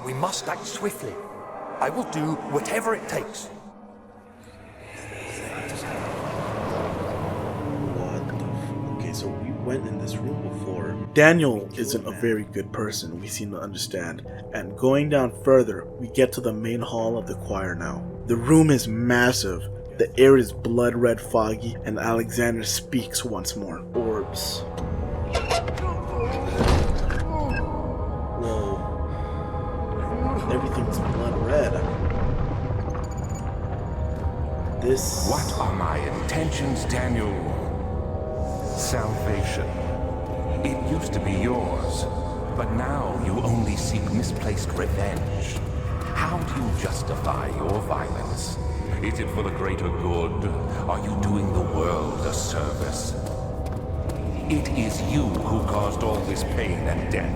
We must act swiftly. I will do whatever it takes. What the Okay, so we went in this room before. Daniel isn't a very good person, we seem to understand. And going down further, we get to the main hall of the choir now. The room is massive. The air is blood red foggy, and Alexander speaks once more. Orbs. Whoa. Everything's blood red. This... What are my intentions, Daniel? Salvation. It used to be yours, but now you only seek misplaced revenge. How do you justify your violence? Is it for the greater good? Are you doing the world a service? It is you who caused all this pain and death.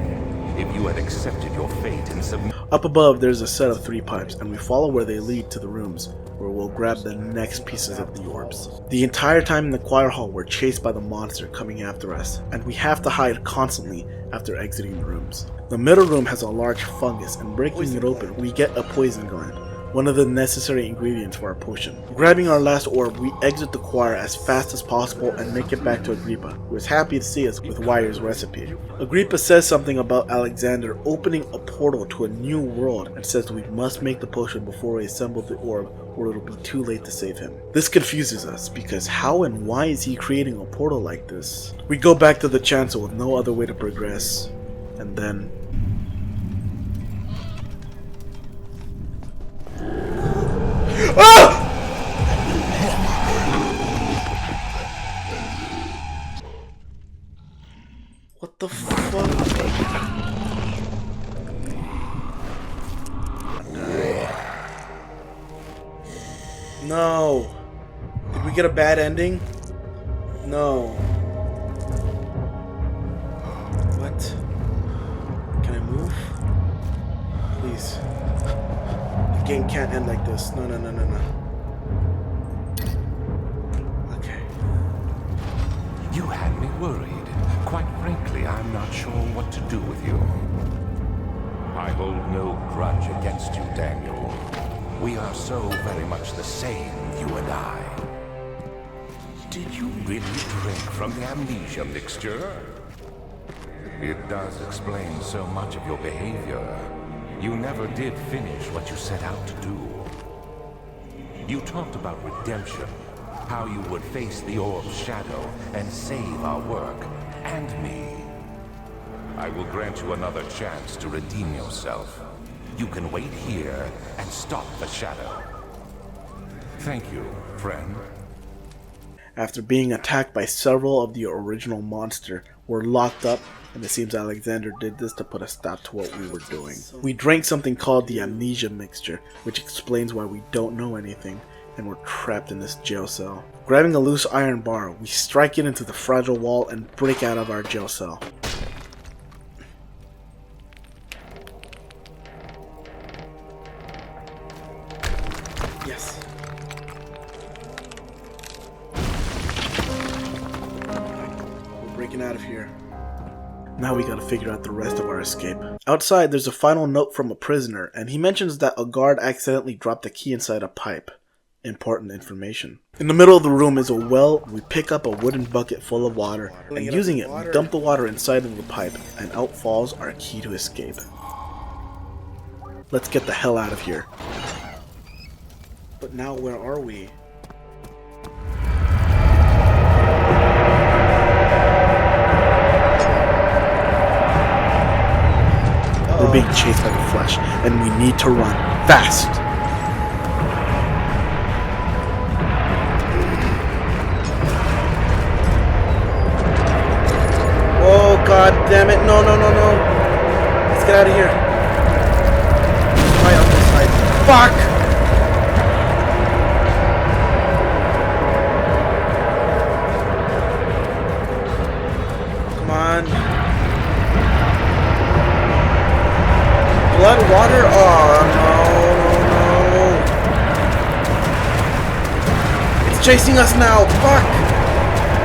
If you had accepted your fate and submitted... Up above, there's a set of 3 pipes, and we follow where they lead to the rooms, where we'll grab the next pieces of the orbs. The entire time in the choir hall, we're chased by the monster coming after us, and we have to hide constantly after exiting the rooms. The middle room has a large fungus, and breaking it open, we get a poison gland, one of the necessary ingredients for our potion. Grabbing our last orb, we exit the choir as fast as possible and make it back to Agrippa, who is happy to see us with Wire's recipe. Agrippa says something about Alexander opening a portal to a new world and says we must make the potion before we assemble the orb or it'll be too late to save him. This confuses us because how and why is he creating a portal like this? We go back to the chancel with no other way to progress, and then... Ah! What the fuck? No. Did we get a bad ending? No. What? Can I move? Please. The game can't end like this. No. Okay. You had me worried. Quite frankly, I'm not sure what to do with you. I hold no grudge against you, Daniel. We are so very much the same, you and I. Did you really drink from the amnesia mixture? It does explain so much of your behavior. You never did finish what you set out to do. You talked about redemption, how you would face the orb's shadow and save our work, and me. I will grant you another chance to redeem yourself. You can wait here and stop the shadow. Thank you, friend. After being attacked by several of the original monster, we're locked up, and it seems Alexander did this to put a stop to what we were doing. We drank something called the amnesia mixture, which explains why we don't know anything, and we're trapped in this jail cell. Grabbing a loose iron bar, we strike it into the fragile wall and break out of our jail cell. Yes. We're breaking out of here. Now we gotta figure out the rest of our escape. Outside, there's a final note from a prisoner, and he mentions that a guard accidentally dropped a key inside a pipe. Important information. In the middle of the room is a well. We pick up a wooden bucket full of water, and using it, we dump the water inside of the pipe, and out falls our key to escape. Let's get the hell out of here. But now where are we? We're being chased by the Flesh, and we need to run fast. Oh god damn it, no. Let's get out of here. Right on this side. Fuck! Come on. Blood, water? Oh no. It's chasing us now. Fuck.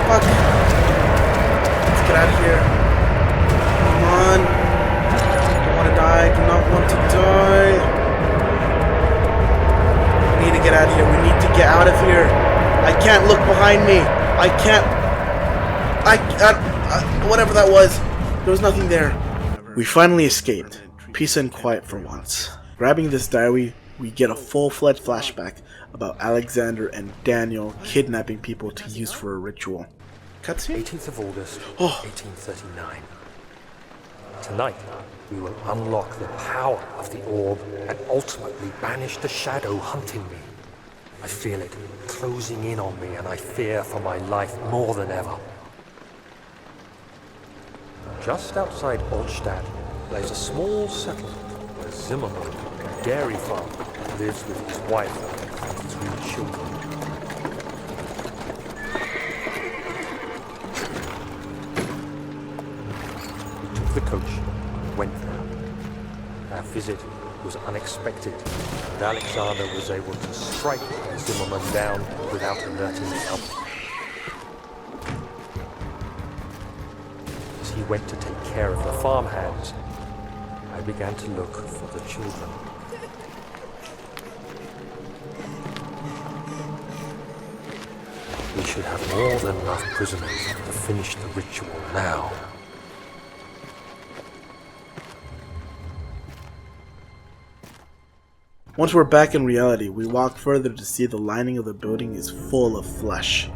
Let's get out of here. Come on. Don't want to die. Do not want to die. We need to get out of here. We need to get out of here. I can't look behind me. I can't. Whatever that was. There was nothing there. We finally escaped. Peace and quiet for once. Grabbing this diary, we get a full-fledged flashback about Alexander and Daniel kidnapping people to use for a ritual. Cutscene? 18th of August, 1839. Tonight, we will unlock the power of the orb and ultimately banish the shadow hunting me. I feel it closing in on me, and I fear for my life more than ever. Just outside Olstadt lies a small settlement where Zimmerman, a dairy farmer, lives with his wife and 3 children. the coach and went there. Our visit was unexpected, and Alexander was able to strike Zimmerman down without alerting the others. As he went to take care of the farmhands, I began to look for the children. We should have more than enough prisoners to finish the ritual now. Once we're back in reality, we walk further to see the lining of the building is full of flesh.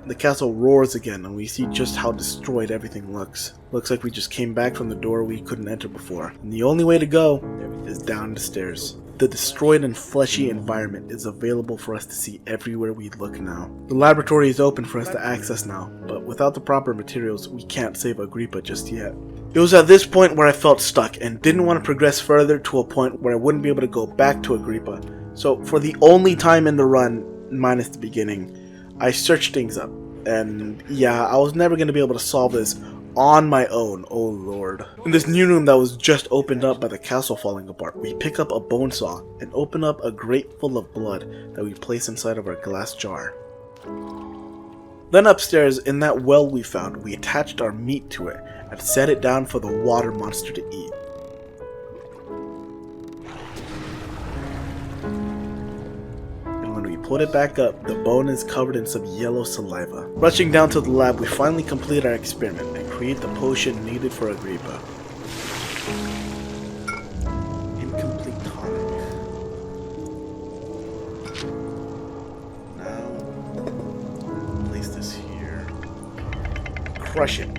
The castle roars again, and we see just how destroyed everything looks. Looks like we just came back from the door we couldn't enter before, and the only way to go is down the stairs. The destroyed and fleshy environment is available for us to see everywhere we look now. The laboratory is open for us to access now, but without the proper materials, we can't save Agrippa just yet. It was at this point where I felt stuck and didn't want to progress further to a point where I wouldn't be able to go back to Agrippa. So for the only time in the run, minus the beginning, I searched things up. And yeah, I was never going to be able to solve this on my own, oh lord. In this new room that was just opened up by the castle falling apart, we pick up a bone saw and open up a grate full of blood that we place inside of our glass jar. Then upstairs, in that well we found, we attached our meat to it and set it down for the water monster to eat. And when we put it back up, the bone is covered in some yellow saliva. Rushing down to the lab, we finally complete our experiment and create the potion needed for Agrippa. Incomplete tonic. Now, place this here. Crush it.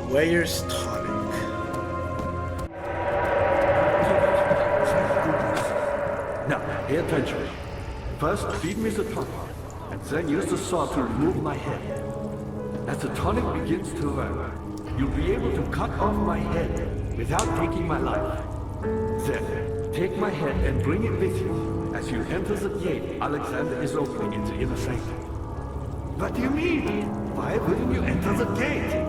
Weyer's tonic. Now, pay attention. First, feed me the tonic, and then use the saw to remove my head. As the tonic begins to work, you'll be able to cut off my head without taking my life. Then, take my head and bring it with you as you enter the gate Alexander is opening in the inner sanctum. What do you mean? Why wouldn't you enter the gate?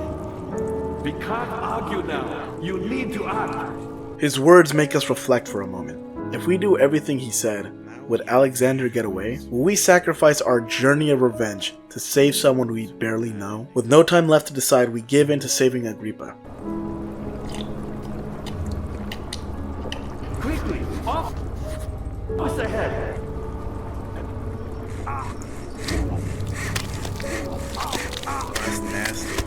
We can't argue now. You need to act. His words make us reflect for a moment. If we do everything he said, would Alexander get away? Will we sacrifice our journey of revenge to save someone we barely know? With no time left to decide, we give in to saving Agrippa. Quickly, off! What's ahead? That's nasty.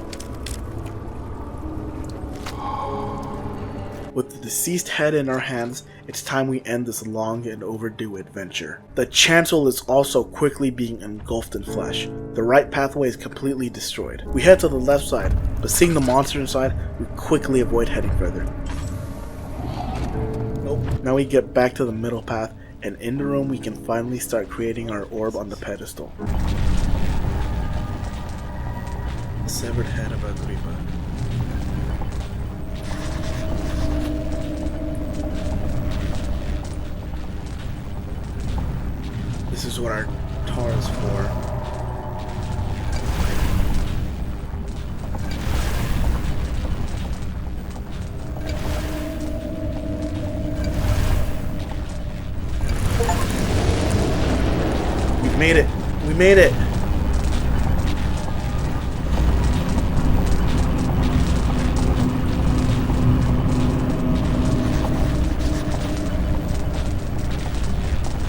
With the deceased head in our hands, it's time we end this long and overdue adventure. The chancel is also quickly being engulfed in flesh. The right pathway is completely destroyed. We head to the left side, but seeing the monster inside, we quickly avoid heading further. Nope. Now we get back to the middle path, and in the room we can finally start creating our orb on the pedestal. The severed head of Agrippa. This is what our tar is for. We made it! We made it!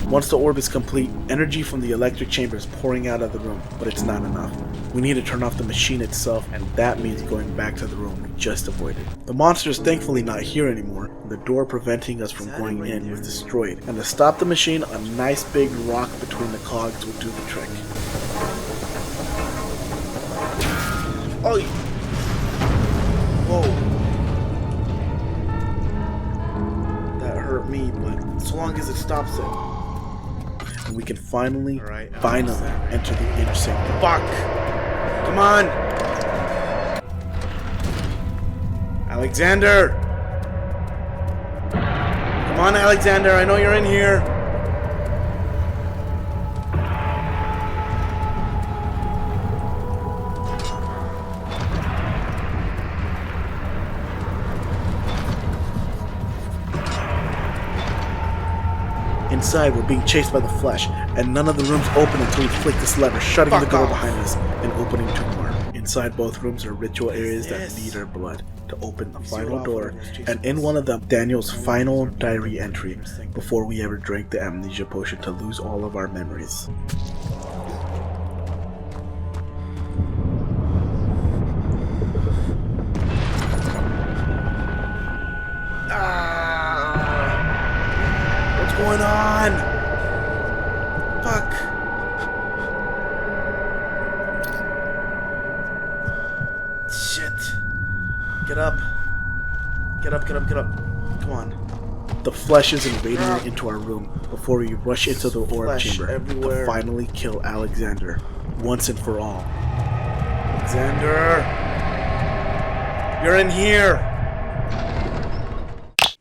Once the orb is complete, energy from the electric chamber is pouring out of the room, but it's not enough. We need to turn off the machine itself, and that means going back to the room we just avoided. The monster is thankfully not here anymore, and the door preventing us from going in was destroyed. And to stop the machine, a nice big rock between the cogs will do the trick. Oh! Whoa! That hurt me, but so long as it stops it. and we can finally enter the inner sanctum. Fuck! Come on! Alexander! Come on, Alexander, I know you're in here. Inside, we're being chased by the flesh, and none of the rooms open until we flick this lever, shutting the door behind us and opening two more. Inside both rooms are ritual areas that need our blood to open the final door, and in one of them, Daniel's final diary entry before we ever drank the amnesia potion to lose all of our memories. What's going on? Fuck. Shit. Get up. Get up, get up, get up. Come on. The flesh is invading into our room before we rush into the orb chamber to finally kill Alexander once and for all. Alexander! You're in here!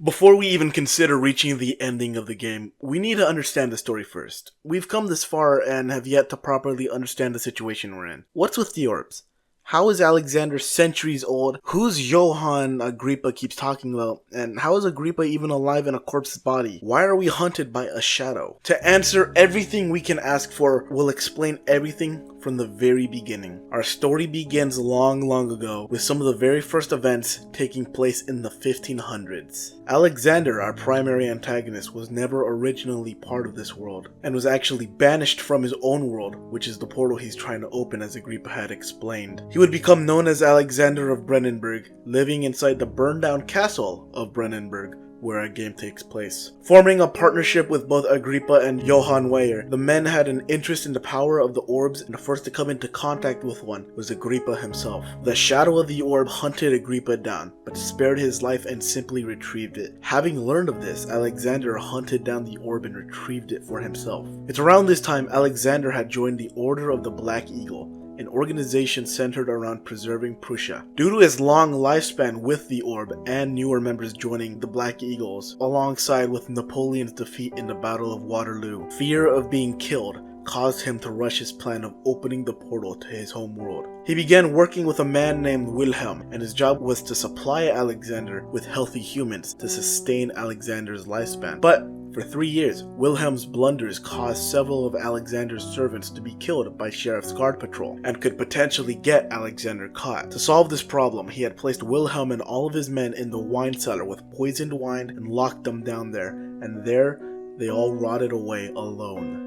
Before we even consider reaching the ending of the game, we need to understand the story first. We've come this far and have yet to properly understand the situation we're in. What's with the orbs? How is Alexander centuries old? Who's Johann Agrippa keeps talking about? And how is Agrippa even alive in a corpse's body? Why are we hunted by a shadow? To answer everything we can ask for, we'll explain everything from the very beginning. Our story begins long ago with some of the very first events taking place in the 1500s. Alexander, our primary antagonist, was never originally part of this world and was actually banished from his own world, which is the portal he's trying to open, as Agrippa had explained. He would become known as Alexander of Brennenburg, living inside the burned down castle of Brennenburg, where our game takes place. Forming a partnership with both Agrippa and Johann Weyer, the men had an interest in the power of the orbs, and the first to come into contact with one was Agrippa himself. The shadow of the orb hunted Agrippa down, but spared his life and simply retrieved it. Having learned of this, Alexander hunted down the orb and retrieved it for himself. It's around this time Alexander had joined the Order of the Black Eagle, an organization centered around preserving Prussia. Due to his long lifespan with the orb and newer members joining the Black Eagles, alongside with Napoleon's defeat in the Battle of Waterloo, fear of being killed caused him to rush his plan of opening the portal to his home world. He began working with a man named Wilhelm, and his job was to supply Alexander with healthy humans to sustain Alexander's lifespan. But for 3 years, Wilhelm's blunders caused several of Alexander's servants to be killed by Sheriff's Guard Patrol, and could potentially get Alexander caught. To solve this problem, he had placed Wilhelm and all of his men in the wine cellar with poisoned wine and locked them down there, and there they all rotted away alone.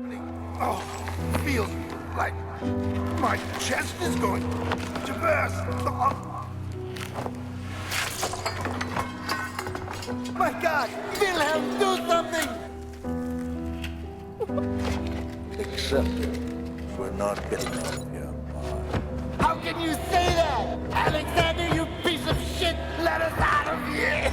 Oh, feels like my chest is going to burst. My God, Wilhelm, do something! Except we're not getting out of here. How can you say that? Alexander, you piece of shit! Let us out of here!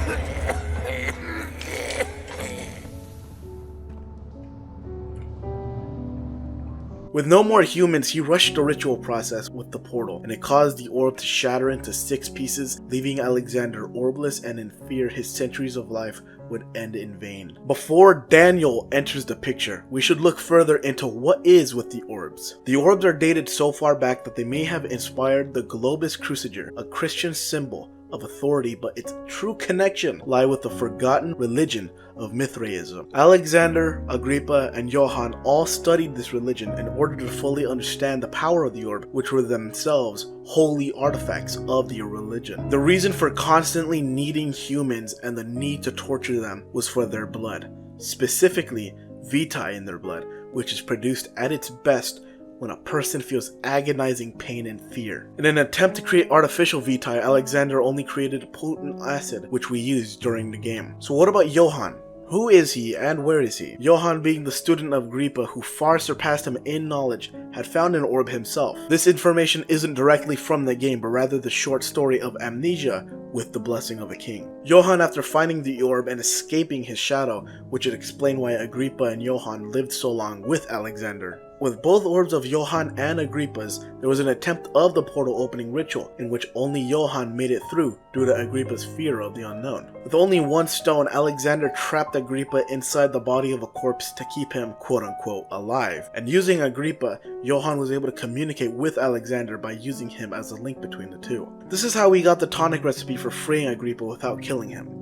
With no more humans, he rushed the ritual process with the portal, and it caused the orb to shatter into 6 pieces, leaving Alexander orbless and in fear his centuries of life would end in vain. Before Daniel enters the picture, we should look further into what is with the orbs. The orbs are dated so far back that they may have inspired the Globus Cruciger, a Christian symbol of authority, but its true connection lie with the forgotten religion of Mithraism. Alexander, Agrippa, and Johann all studied this religion in order to fully understand the power of the orb, which were themselves holy artifacts of the religion. The reason for constantly needing humans and the need to torture them was for their blood, specifically vitae in their blood, which is produced at its best when a person feels agonizing pain and fear. In an attempt to create artificial vitae, Alexander only created potent acid, which we used during the game. So what about Johann? Who is he and where is he? Johann, being the student of Agrippa who far surpassed him in knowledge, had found an orb himself. This information isn't directly from the game, but rather the short story of Amnesia with the blessing of a king. Johann, after finding the orb and escaping his shadow, which would explain why Agrippa and Johann lived so long with Alexander. With both orbs of Johann and Agrippa's, there was an attempt of the portal opening ritual, in which only Johann made it through due to Agrippa's fear of the unknown. With only one stone, Alexander trapped Agrippa inside the body of a corpse to keep him quote-unquote alive. And using Agrippa, Johann was able to communicate with Alexander by using him as a link between the two. This is how we got the tonic recipe for freeing Agrippa without killing him.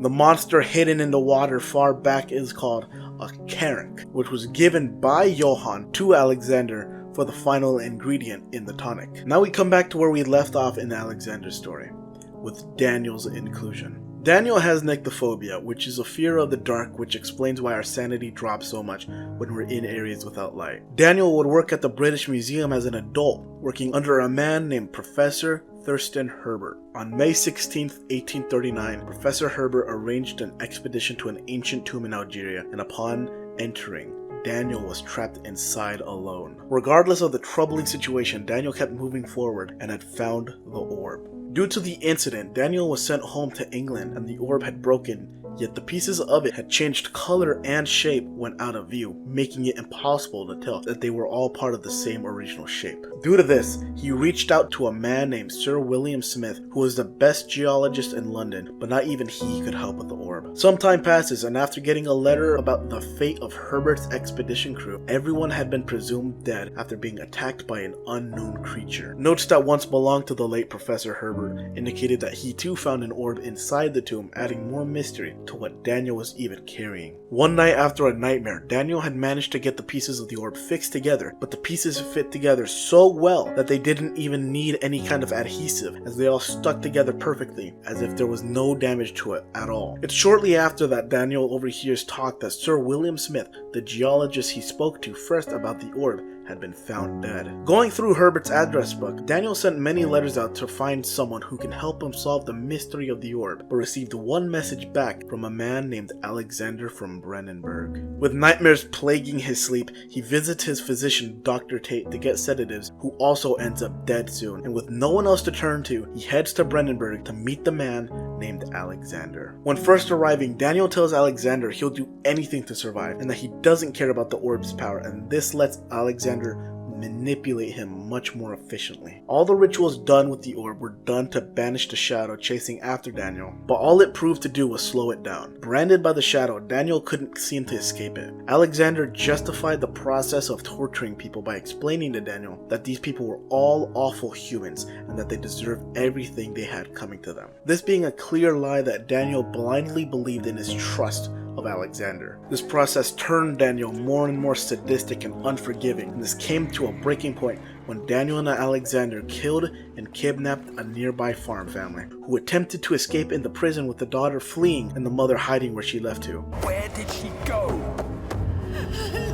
The monster hidden in the water far back is called a Karank, which was given by Johann to Alexander for the final ingredient in the tonic. Now we come back to where we left off in Alexander's story, with Daniel's inclusion. Daniel has nyctophobia, which is a fear of the dark, which explains why our sanity drops so much when we're in areas without light. Daniel would work at the British Museum as an adult, working under a man named Professor Thurston Herbert. On May 16, 1839, Professor Herbert arranged an expedition to an ancient tomb in Algeria, and upon entering, Daniel was trapped inside alone. Regardless of the troubling situation, Daniel kept moving forward and had found the orb. Due to the incident, Daniel was sent home to England and the orb had broken, yet the pieces of it had changed color and shape when out of view, making it impossible to tell that they were all part of the same original shape. Due to this, he reached out to a man named Sir William Smith, who was the best geologist in London, but not even he could help with the orb. Some time passes, and after getting a letter about the fate of Herbert's expedition crew, everyone had been presumed dead after being attacked by an unknown creature. Notes that once belonged to the late Professor Herbert indicated that he too found an orb inside the tomb, adding more mystery to what Daniel was even carrying. One night after a nightmare, Daniel had managed to get the pieces of the orb fixed together, but the pieces fit together so well that they didn't even need any kind of adhesive, as they all stuck together perfectly, as if there was no damage to it at all. It's shortly after that Daniel overhears talk that Sir William Smith, the geologist he spoke to first about the orb, had been found dead. Going through Herbert's address book, Daniel sent many letters out to find someone who can help him solve the mystery of the orb, but received one message back from a man named Alexander from Brandenburg. With nightmares plaguing his sleep, he visits his physician, Dr. Tate, to get sedatives, who also ends up dead soon, and with no one else to turn to, he heads to Brandenburg to meet the man named Alexander. When first arriving, Daniel tells Alexander he'll do anything to survive, and that he doesn't care about the orb's power, and this lets Alexander manipulate him much more efficiently. All the rituals done with the orb were done to banish the shadow chasing after Daniel, but all it proved to do was slow it down. Branded by the shadow, Daniel couldn't seem to escape it. Alexander justified the process of torturing people by explaining to Daniel that these people were all awful humans and that they deserved everything they had coming to them. This being a clear lie that Daniel blindly believed in his trust of Alexander. This process turned Daniel more and more sadistic and unforgiving, and this came to a breaking point when Daniel and Alexander killed and kidnapped a nearby farm family, who attempted to escape into prison with the daughter fleeing and the mother hiding where she left to. Where did she go?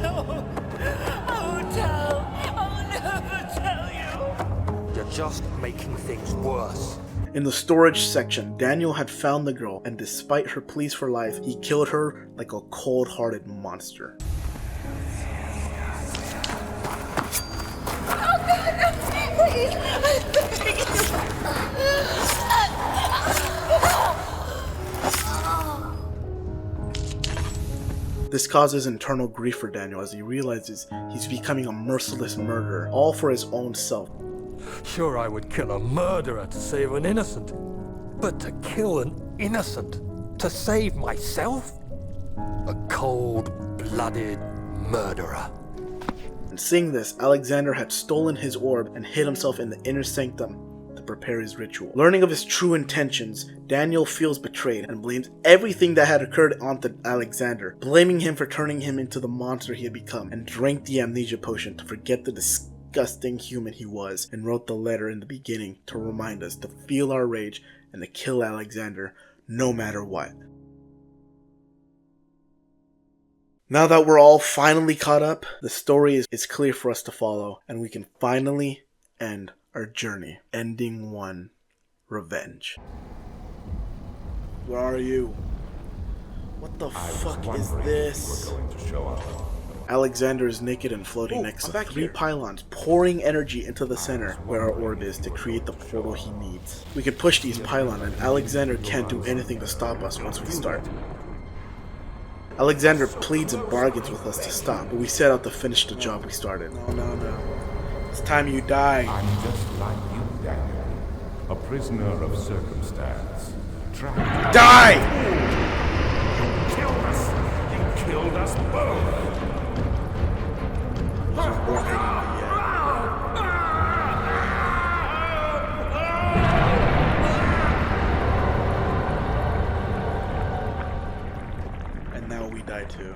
No, I won't tell. I'll never tell you. You're just making things worse. In the storage section, Daniel had found the girl, and despite her pleas for life, he killed her like a cold-hearted monster. Oh God, no! Please! I beg you! This causes internal grief for Daniel as he realizes he's becoming a merciless murderer, all for his own self. Sure, I would kill a murderer to save an innocent, but to kill an innocent to save myself? A cold-blooded murderer. And seeing this, Alexander had stolen his orb and hid himself in the inner sanctum to prepare his ritual. Learning of his true intentions, Daniel feels betrayed and blames everything that had occurred onto Alexander, blaming him for turning him into the monster he had become, and drank the amnesia potion to forget the disgusting human he was, and wrote the letter in the beginning to remind us to feel our rage and to kill Alexander no matter what. Now that we're all finally caught up, the story is clear for us to follow, and we can finally end our journey. Ending 1. Revenge. Where are you? What the fuck is this? Alexander is naked and floating next to 3 pylons, pouring energy into the center where our orb is to create the portal he needs. We can push these pylons, and Alexander can't do anything to stop us once we start. Alexander pleads and bargains with us to stop, but we set out to finish the job we started. No. It's time you die. I'm just like you, Daniel. A prisoner of circumstance. Trapped. Die! You killed us! You killed us both! And now we die too.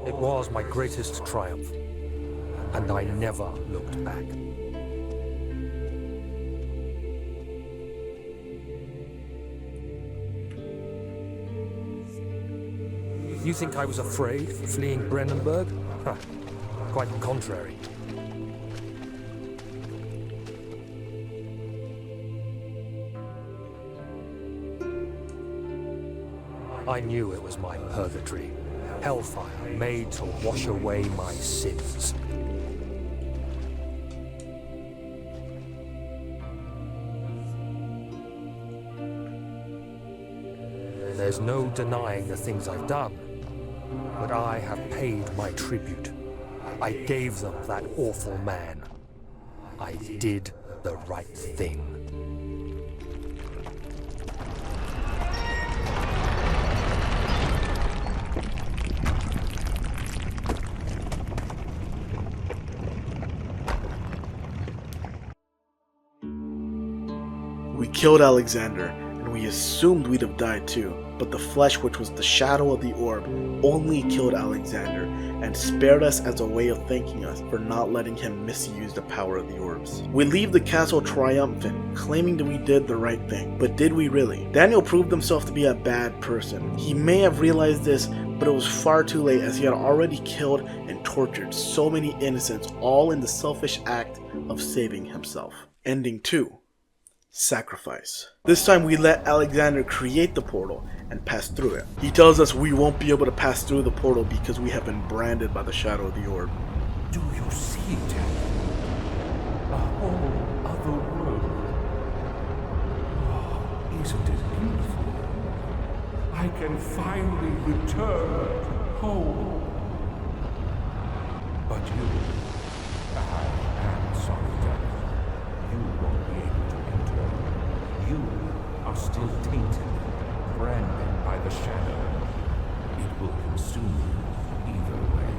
It was my greatest triumph, and I never looked back. You think I was afraid fleeing Brandenburg? Huh. Quite the contrary. I knew it was my purgatory, hellfire made to wash away my sins. There's no denying the things I've done, but I have paid my tribute. I gave them that awful man. I did the right thing. We killed Alexander, and we assumed we'd have died too, but the flesh, which was the shadow of the orb, only killed Alexander and spared us as a way of thanking us for not letting him misuse the power of the orbs. We leave the castle triumphant, claiming that we did the right thing, but did we really? Daniel proved himself to be a bad person. He may have realized this, but it was far too late, as he had already killed and tortured so many innocents, all in the selfish act of saving himself. Ending 2. Sacrifice. This time we let Alexander create the portal and pass through it. He tells us we won't be able to pass through the portal because we have been branded by the shadow of the orb. Do you see it? A whole other world. Oh, isn't it beautiful? I can finally return home. But you, I am sorry, Daniel. You won't be able to enter. You are still tainted, branded by the shadow. It will consume you either way.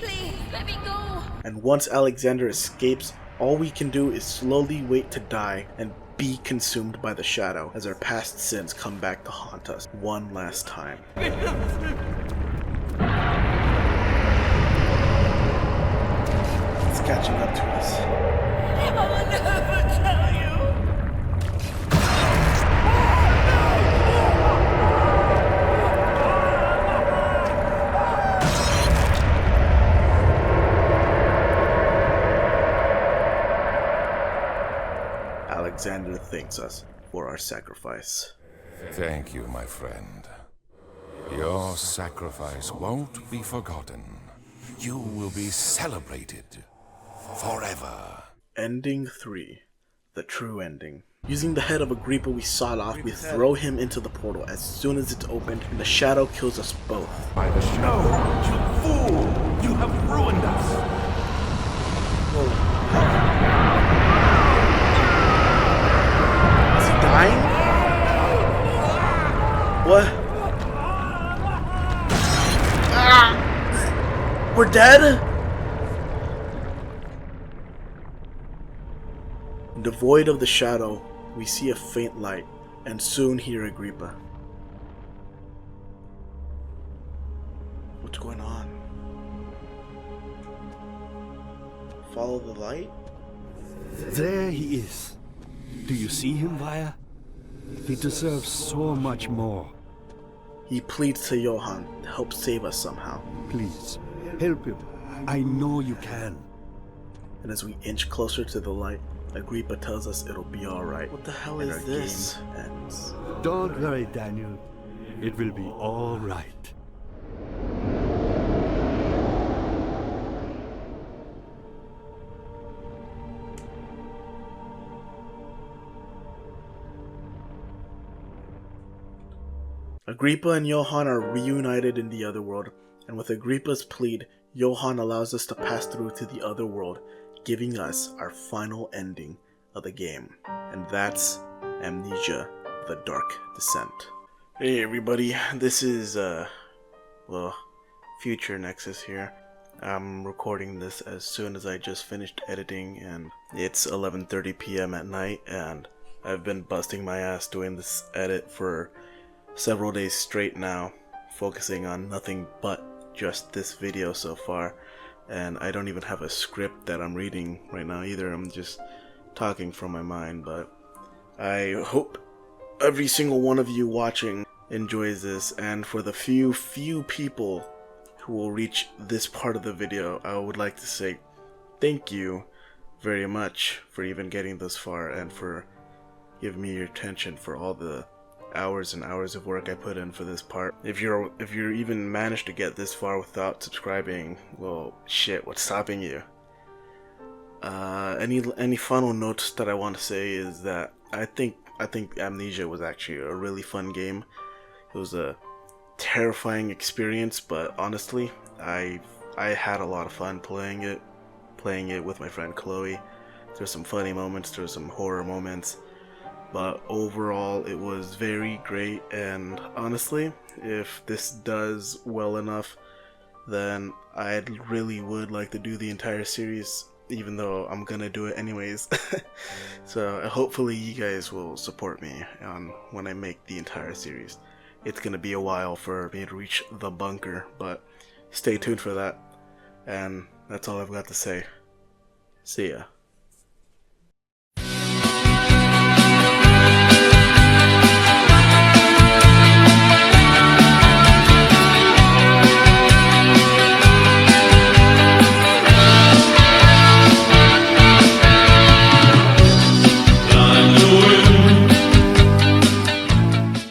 Please, let me go. And once Alexander escapes, all we can do is slowly wait to die and be consumed by the shadow as our past sins come back to haunt us one last time. It's catching up to us. I'll never tell you. Alexander thanks us for our sacrifice. Thank you, my friend. Your sacrifice won't be forgotten. You will be celebrated forever. Ending 3. The true ending. Using the head of Agrippa we sawed off, we throw him into the portal as soon as it's opened, and the shadow kills us both. By the shadow, you fool! You have ruined us! Is he dying? What? Ah! We're dead? Devoid of the shadow, we see a faint light, and soon hear Agrippa. What's going on? Follow the light? There he is. Do you see him, Vaya? He deserves so much more. He pleads to Johann to help save us somehow. Please, help him. I know you can. And as we inch closer to the light, Agrippa tells us it'll be alright. What the hell is this? Ends. Don't worry, Daniel. It will be all right. Agrippa and Johann are reunited in the other world, and with Agrippa's plead, Johann allows us to pass through to the other world, giving us our final ending of the game. And that's Amnesia: The Dark Descent. Hey everybody, this is, future Nexus here. I'm recording this as soon as I just finished editing, and it's 11:30 p.m. at night, and I've been busting my ass doing this edit for several days straight now, focusing on nothing but just this video so far, and I don't even have a script that I'm reading right now either. I'm just talking from my mind, but I hope every single one of you watching enjoys this, and for the few people who will reach this part of the video, I would like to say thank you very much for even getting this far and for giving me your attention, for all the hours and hours of work I put in for this part. If you're even managed to get this far without subscribing, well, shit, what's stopping you? Any final notes that I want to say is that I think Amnesia was actually a really fun game. It was a terrifying experience, but honestly, I had a lot of fun playing it with my friend Chloe. There's some funny moments, there's some horror moments, but overall it was very great. And honestly, if this does well enough, then I really would like to do the entire series, even though I'm gonna do it anyways. So hopefully you guys will support me on when I make the entire series. It's gonna be a while for me to reach the bunker, but stay tuned for that. And that's all I've got to say. See ya.